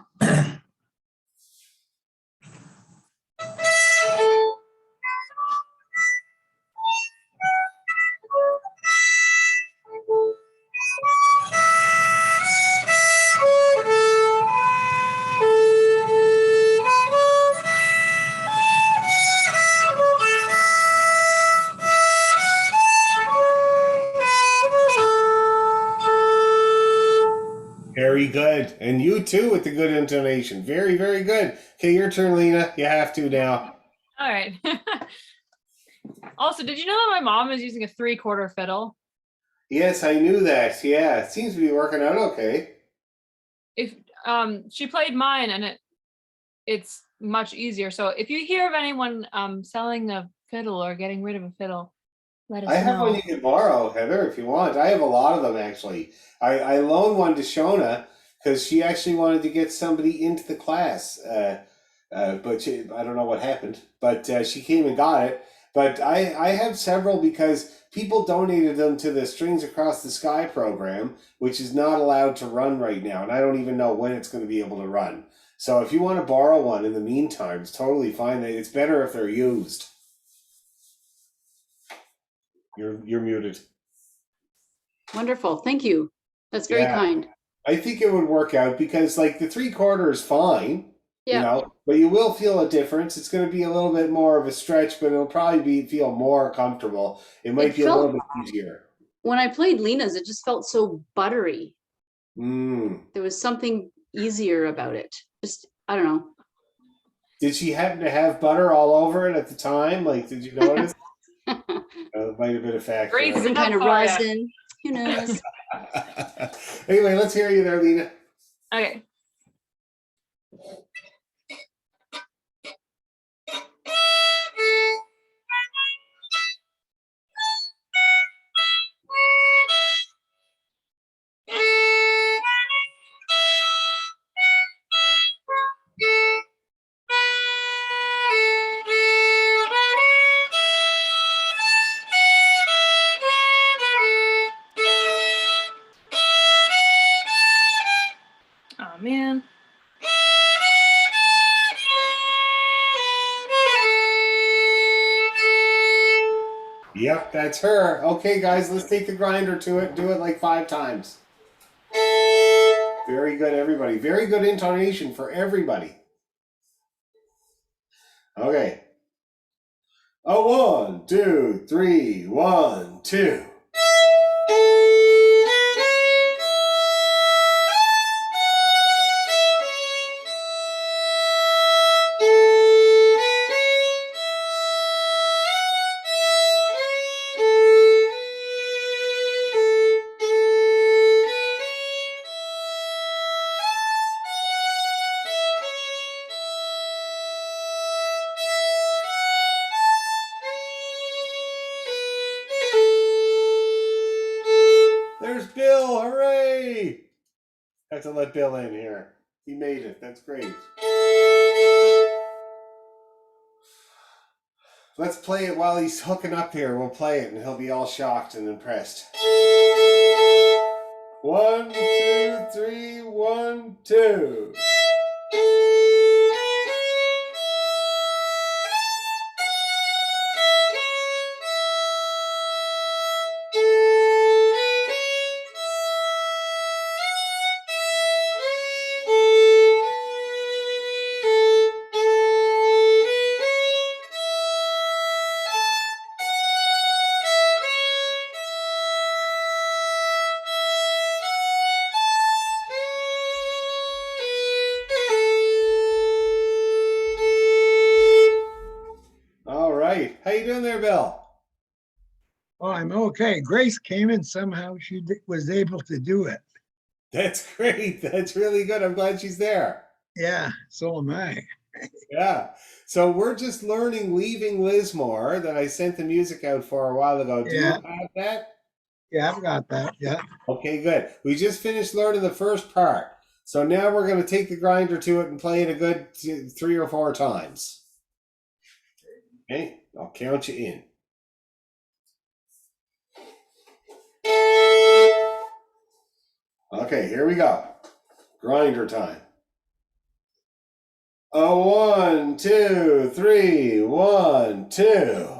Very good. And you, too, with the good intonation. Very, very good. Okay, your turn, Lena. You have to now. All right. Also, did you know that my mom is using a 3/4 fiddle? Yes, I knew that. Yeah, it seems to be working out okay. If she played mine and it's much easier. So if you hear of anyone selling a fiddle or getting rid of a fiddle, let us I have know. one you can borrow, Heather, if you want. I have a lot of them, actually. I loaned one to Shona because she actually wanted to get somebody into the class. But I don't know what happened. But she came and got it. But I have several because people donated them to the Strings Across the Sky program, which is not allowed to run right now. And I don't even know when it's going to be able to run. So if you want to borrow one in the meantime, it's totally fine. It's better if they're used. You're muted. Wonderful. Thank you. That's very Yeah. kind. I think it would work out because like the 3/4 is fine, you Yeah. know, but you will feel a difference. It's going to be a little bit more of a stretch, but it'll probably feel more comfortable. It might It be a little felt- bit easier. When I played Lena's, it just felt so buttery. Mm. There was something easier about it. Just, I don't know. Did she happen to have butter all over it at the time? Like, did you notice? It might have been a factor. Great. Some kind of Oh, yeah. rosin. Who knows? Anyway, let's hear you there, Lena. Okay. Oh man. Yep, that's her. Okay, guys, let's take the grinder to it. Do it like 5 times. Very good, everybody. Very good intonation for everybody. Okay. 1, 2, 3, 1, 2. There's Bill. Hooray! I have to let Bill in here. He made it. That's great. Let's play it while he's hooking up here. We'll play it and he'll be all shocked and impressed. 1, 2, 3, 1, 2. How you doing there, Bill? Oh, I'm okay. Grace came in somehow. She was able to do it. That's great. That's really good. I'm glad she's there. Yeah, so am I. Yeah. So we're just learning Leaving Lismore that I sent the music out for a while ago. Do you Yeah. have that? Yeah, I've got that. Yeah. Okay, good. We just finished learning the first part. So now we're going to take the grinder to it and play it a good 3 or 4 times. Okay, I'll count you in. Okay, here we go. Grinder time. 1, 2, 3, 1, 2.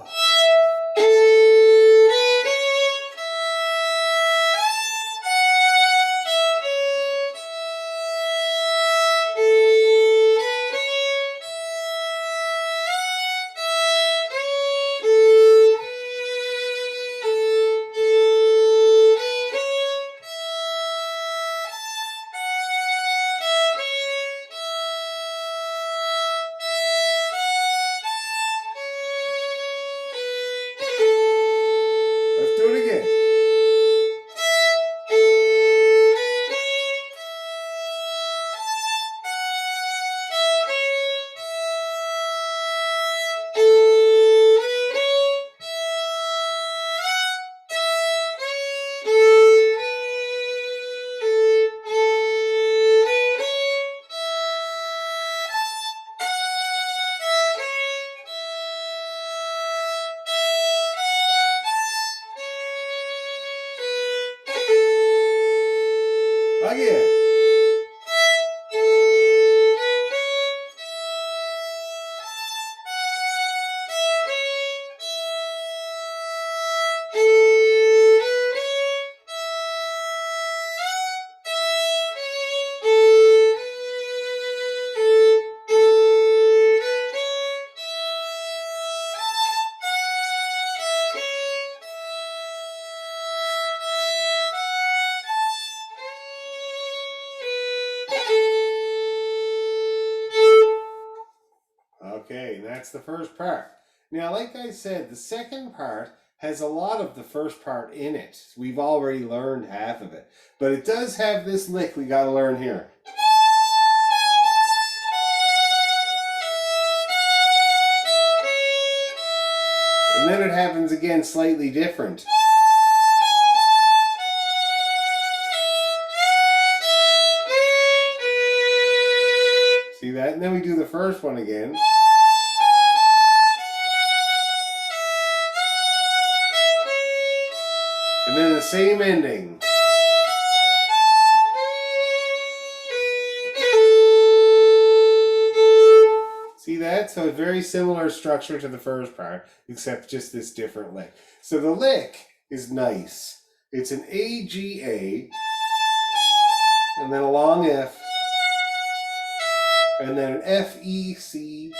Let's do it again. Again. Okay, and that's the first part. Now, like I said, the second part has a lot of the first part in it. We've already learned half of it. But it does have this lick we got to learn here. And then it happens again slightly different. See that? And then we do the first one again. And then the same ending. See that? So a very similar structure to the first part, except just this different lick. So the lick is nice. It's an A, G, A, and then a long F, and then an F, E, C.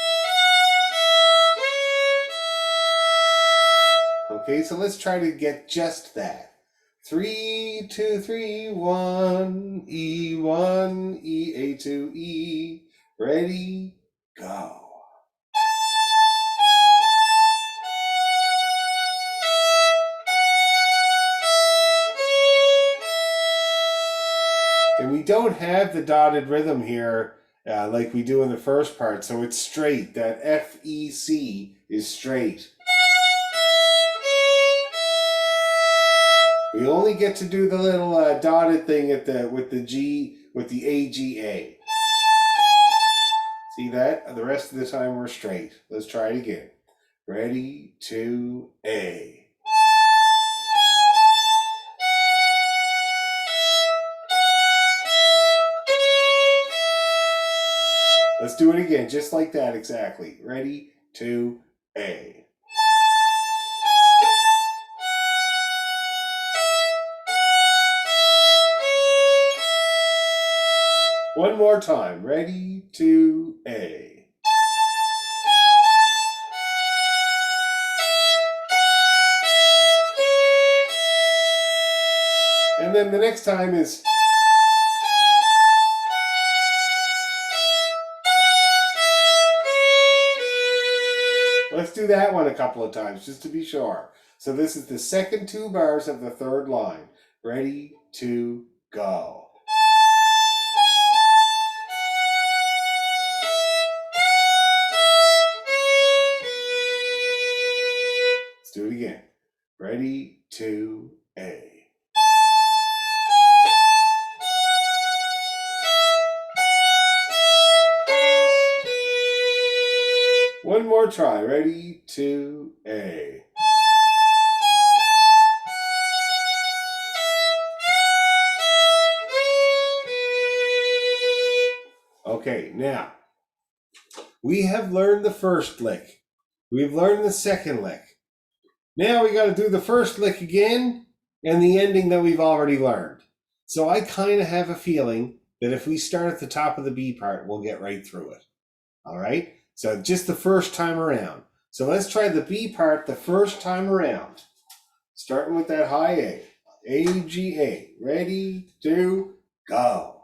Okay, so let's try to get just that. 3, 2, 3, 1, E, 1, E, A, 2, E. Ready, go. And we don't have the dotted rhythm here like we do in the first part, so it's straight. That F, E, C is straight. We only get to do the little dotted thing at with the G, with the A, G, A. See that? The rest of the time we're straight. Let's try it again. Ready, 2, A. Let's do it again, just like that exactly. Ready, 2, A. One more time. Ready, 2, A. And then the next time is... Let's do that one a couple of times just to be sure. So this is the second 2 bars of the third line. Ready, 2, go. Let's do it again. Ready, 2, A. One more try. Ready, 2, A. Okay, now we have learned the first lick. We've learned the second lick. Now we got to do the first lick again and the ending that we've already learned. So I kind of have a feeling that if we start at the top of the B part, we'll get right through it. All right? So just the first time around. So let's try the B part the first time around. Starting with that high A. A, G, A. Ready, 2, go.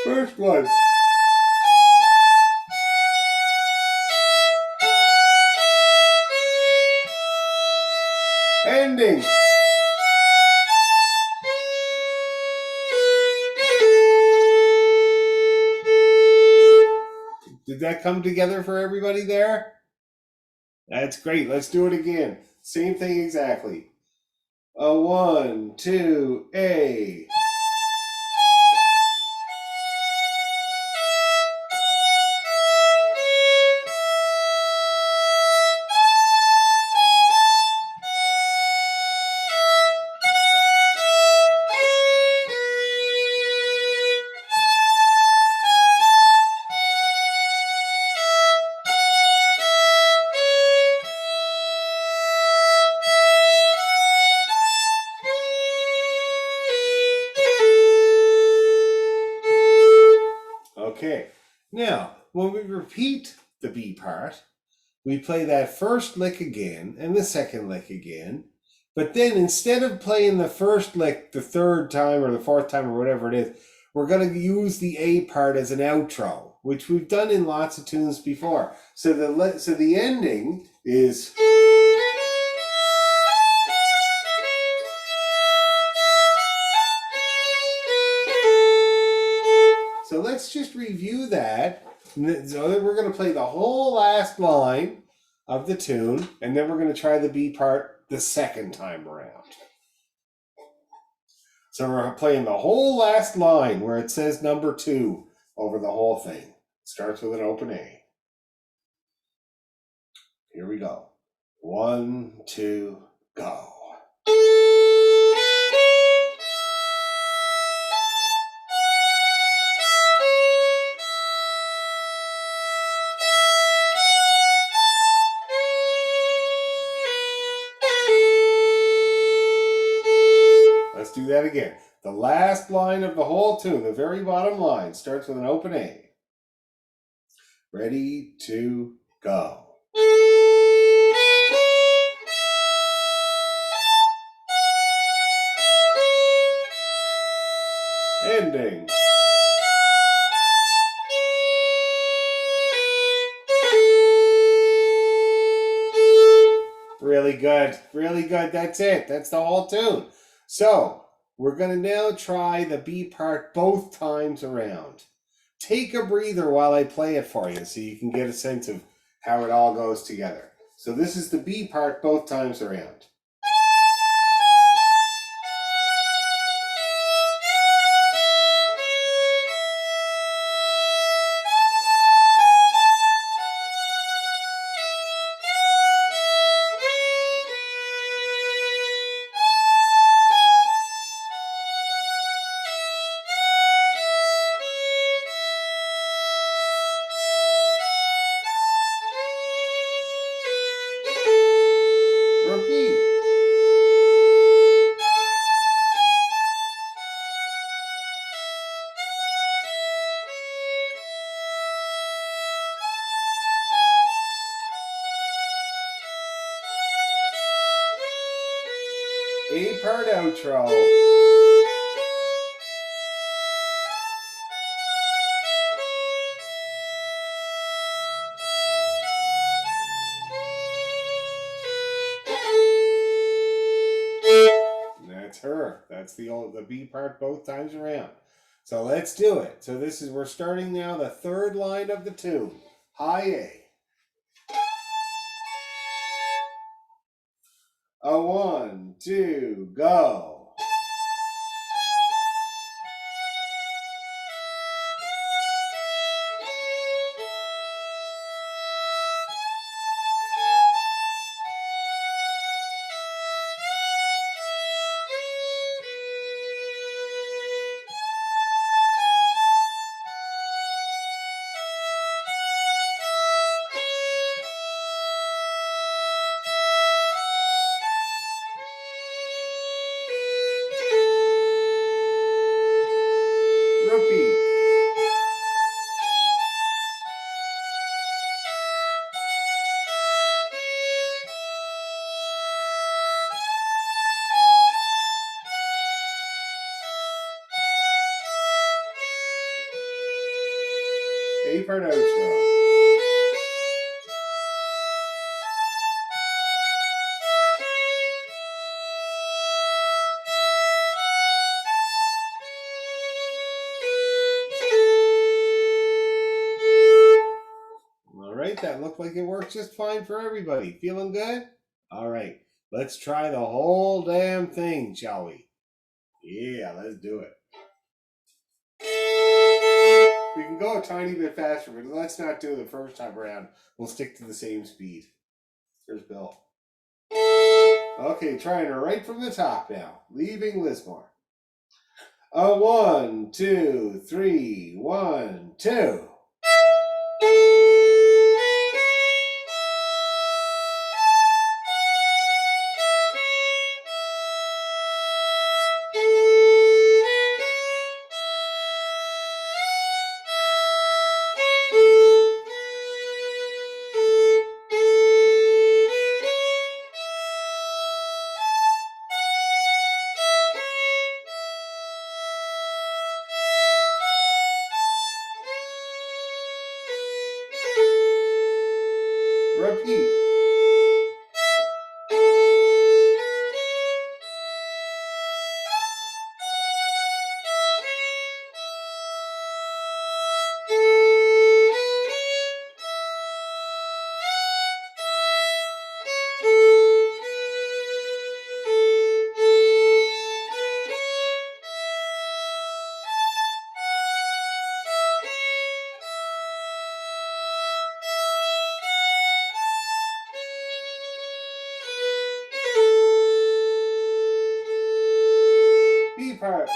First one. Ending. Did that come together for everybody there? That's great. Let's do it again. Same thing exactly. A 1, 2, A. Okay, now when we repeat the B part, we play that first lick again and the second lick again. But then instead of playing the first lick the third time or the fourth time or whatever it is, we're going to use the A part as an outro, which we've done in lots of tunes before. So the ending is. So let's just review that. So we're going to play the whole last line of the tune, and then we're going to try the B part the second time around. So we're playing the whole last line where it says number 2 over the whole thing. Starts with an open A. Here we go. 1, 2, go. Let's do that again. The last line of the whole tune, the very bottom line, starts with an open A. Ready, 2, go. Ending. Really good. Really good. That's it. That's the whole tune. So, we're going to now try the B part both times around. Take a breather while I play it for you so you can get a sense of how it all goes together. So this is the B part both times around. Repeat. A part outro. That's her. That's the B part both times around. So let's do it. So we're starting now the third line of the tune. High A. A 1, 2, go. Repeat. A part outro. All right, that looked like it worked just fine for everybody. Feeling good? All right, let's try the whole damn thing, shall we? Yeah, let's do it. We can go a tiny bit faster, but let's not do it the first time around. We'll stick to the same speed. Here's Bill. Okay, trying her right from the top now, leaving Lismore. A 1, 2, 3, 1, 2. Repeat. B part.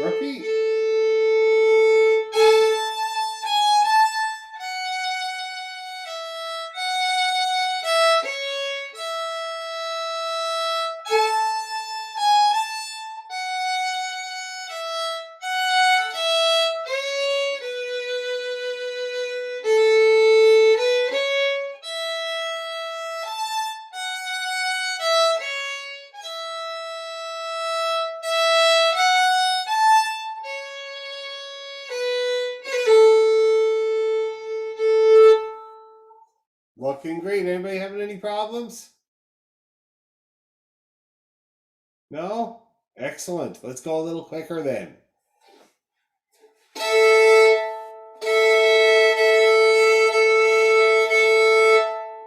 Repeat. Looking great. Anybody having any problems? No? Excellent. Let's go a little quicker then.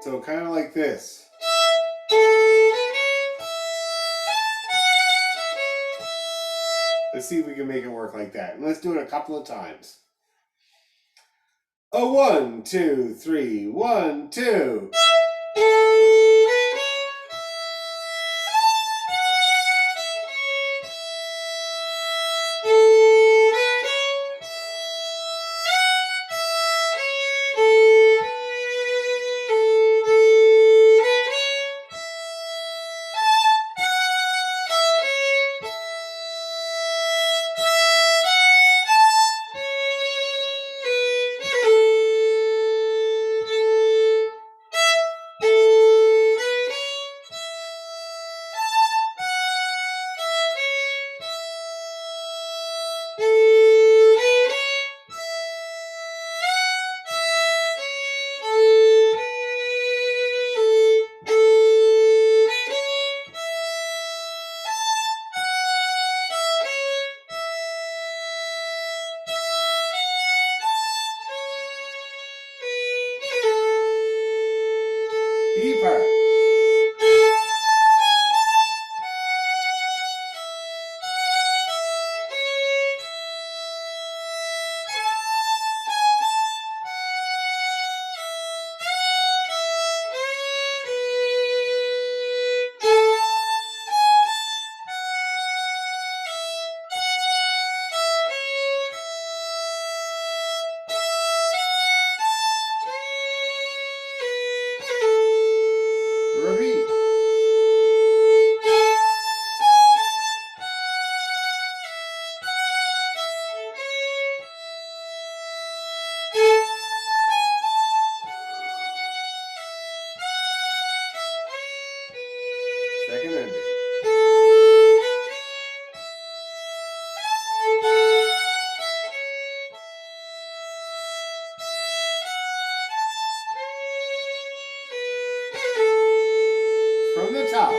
So kind of like this. Let's see if we can make it work like that. And let's do it a couple of times. A 1, 2, 3, 1, 2. part. Repeat. Second ending. From the top.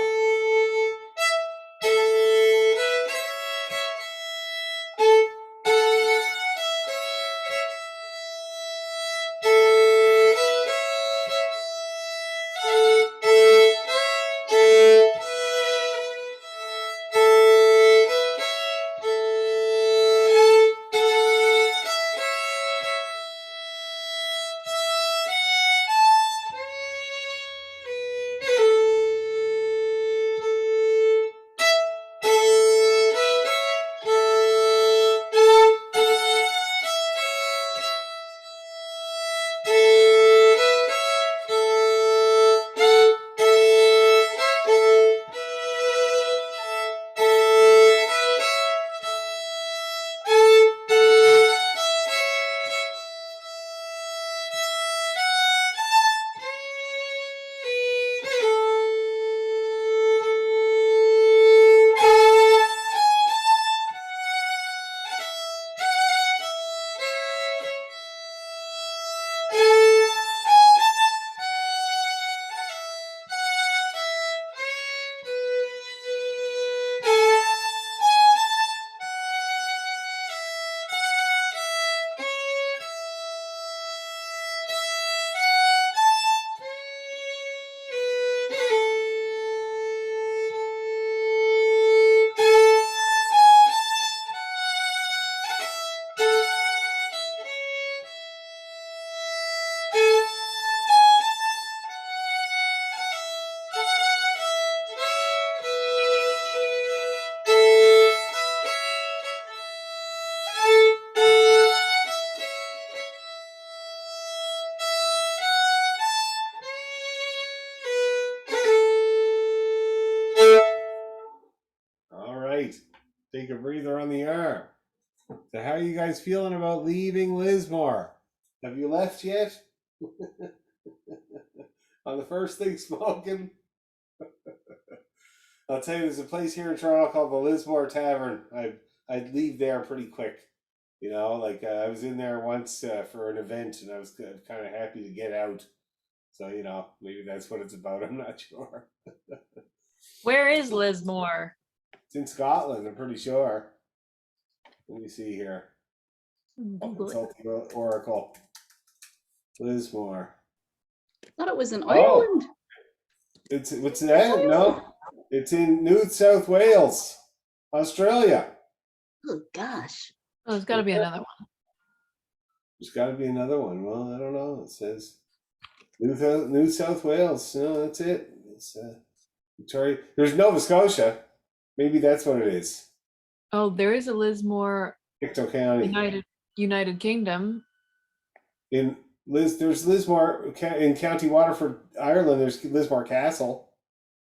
All right. Take a breather on the arm. So how are you guys feeling about leaving Lismore? Have you left yet? On the first thing smoking? I'll tell you, there's a place here in Toronto called the Lismore Tavern. I'd leave there pretty quick. You know, like I was in there once for an event, and I was kind of happy to get out. So, you know, maybe that's what it's about. I'm not sure. Where is Lismore? It's in Scotland, I'm pretty sure. Let me see here. Google it. Consult the Oracle. Lismore. I thought it was in Oh. Ireland. It's what's that? No, it's in New South Wales, Australia. Oh gosh. Oh, there's got to be another one. There's got to be another one. Well, I don't know. It says New South Wales. No, that's it. It's Victoria. There's Nova Scotia. Maybe that's what it is. Oh, there is a Lismore, Pictou County. United Kingdom. There's Lismore in County Waterford, Ireland. There's Lismore Castle.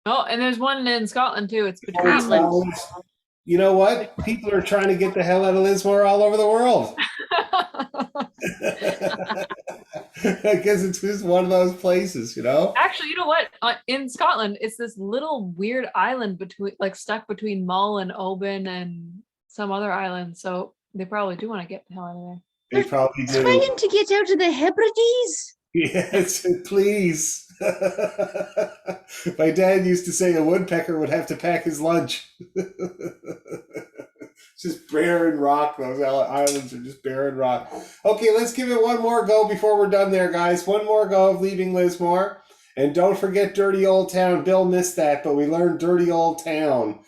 Oh, and there's one in Scotland too. It's between. Scotland. You know what? People are trying to get the hell out of Lismore all over the world. I guess it's just one of those places, you know? Actually, you know what? In Scotland, it's this little weird island stuck between Mull and Oban and some other island. So they probably do want to get the hell out of there. They probably do. Trying to get out of the Hebrides. Yes, please. My dad used to say a woodpecker would have to pack his lunch. Just barren rock. Those islands are just barren rock. Okay, let's give it one more go before we're done there, guys. One more go of leaving Lismore. And don't forget Dirty Old Town. Bill missed that, but we learned Dirty Old Town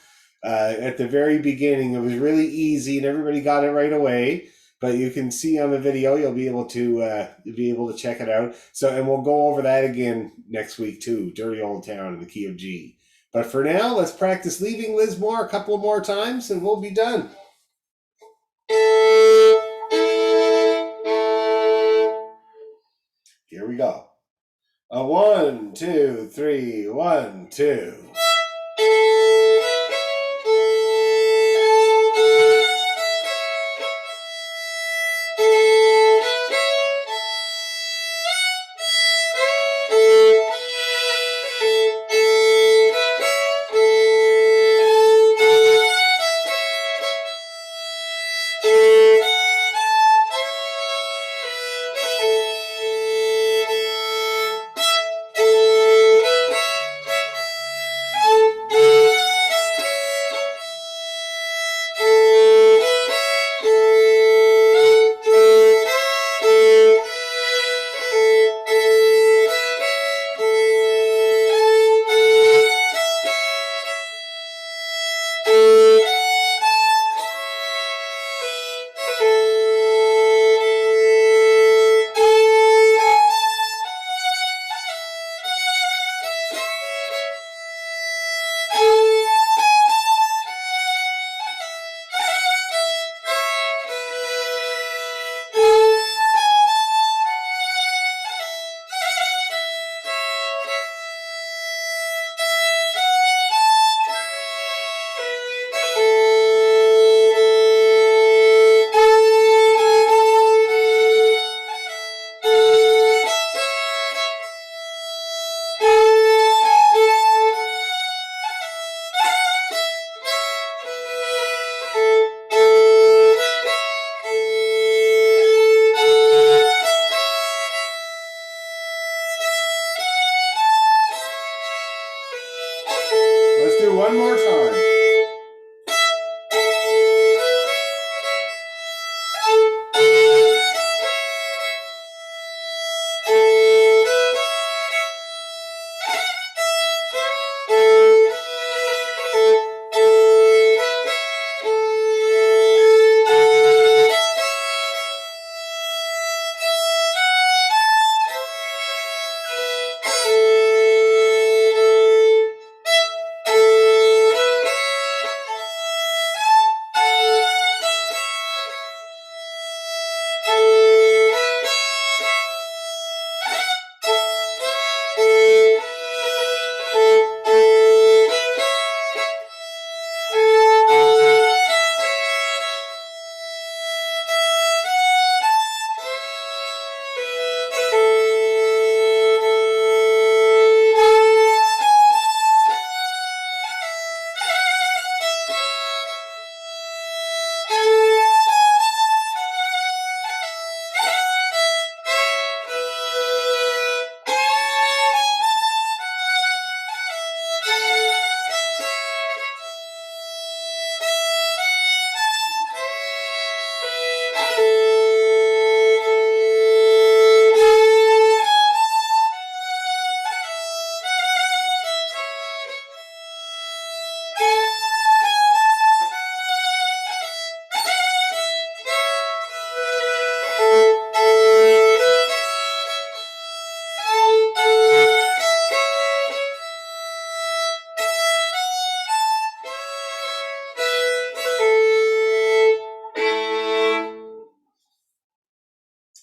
at the very beginning. It was really easy, and everybody got it right away. But you can see on the video, you'll be able to check it out. So, and we'll go over that again next week too. Dirty Old Town in the key of G. But for now, let's practice Leaving Lismore a couple more times, and we'll be done. Here we go. 1, 2, 3, 1, 2. Let's do one more time.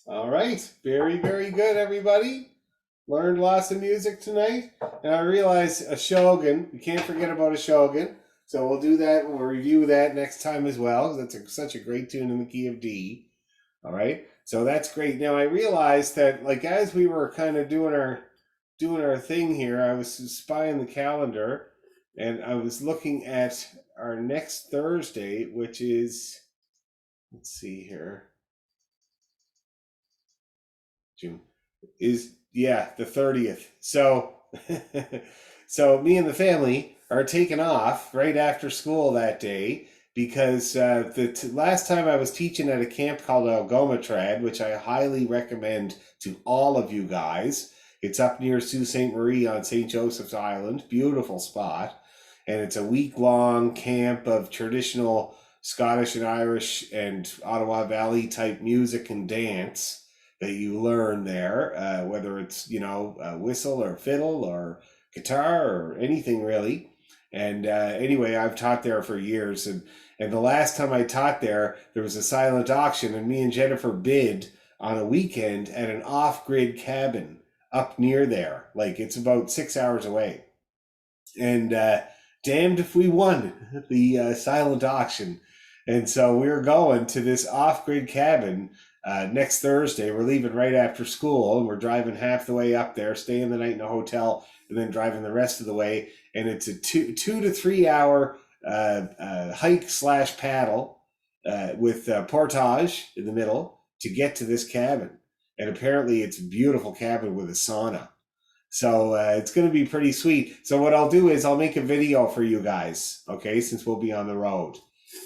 All right. Very, very good, everybody. Learned lots of music tonight. And I realize a Shogun. You can't forget about a Shogun. So we'll do that. We'll review that next time as well. That's such a great tune in the key of D. All right. So that's great. Now I realized that, like, as we were kind of doing our thing here, I was spying the calendar, and I was looking at our next Thursday, which is, let's see here, June is, yeah, the 30th. So so me and the family are taking off right after school that day, because the last time I was teaching at a camp called Algoma Trad, which I highly recommend to all of you guys. It's up near Sault Ste. Marie on St. Joseph's Island. Beautiful spot. And it's a week-long camp of traditional Scottish and Irish and Ottawa Valley type music and dance that you learn there, whether it's, a whistle or fiddle or guitar or anything really. And anyway, I've taught there for years. And the last time I taught there was a silent auction, and me and Jennifer bid on a weekend at an off-grid cabin up near there. Like, it's about 6 hours away. And damned if we won the silent auction. And so we're going to this off-grid cabin next Thursday. We're leaving right after school, and we're driving half the way up there, staying the night in a hotel, and then driving the rest of the way. And it's a 2 to 3 hour hike / paddle with portage in the middle to get to this cabin. And apparently it's a beautiful cabin with a sauna. So it's going to be pretty sweet. So what I'll do is I'll make a video for you guys, okay, since we'll be on the road.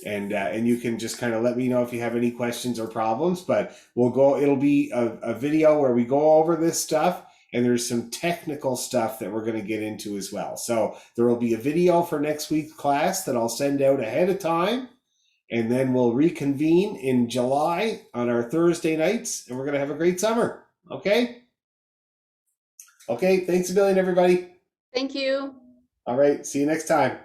And you can just kind of let me know if you have any questions or problems. But it'll be a video where we go over this stuff, and there's some technical stuff that we're going to get into as well. So there will be a video for next week's class that I'll send out ahead of time. And then we'll reconvene in July on our Thursday nights, and we're going to have a great summer, okay? Okay, thanks a million, everybody. Thank you. All right, see you next time.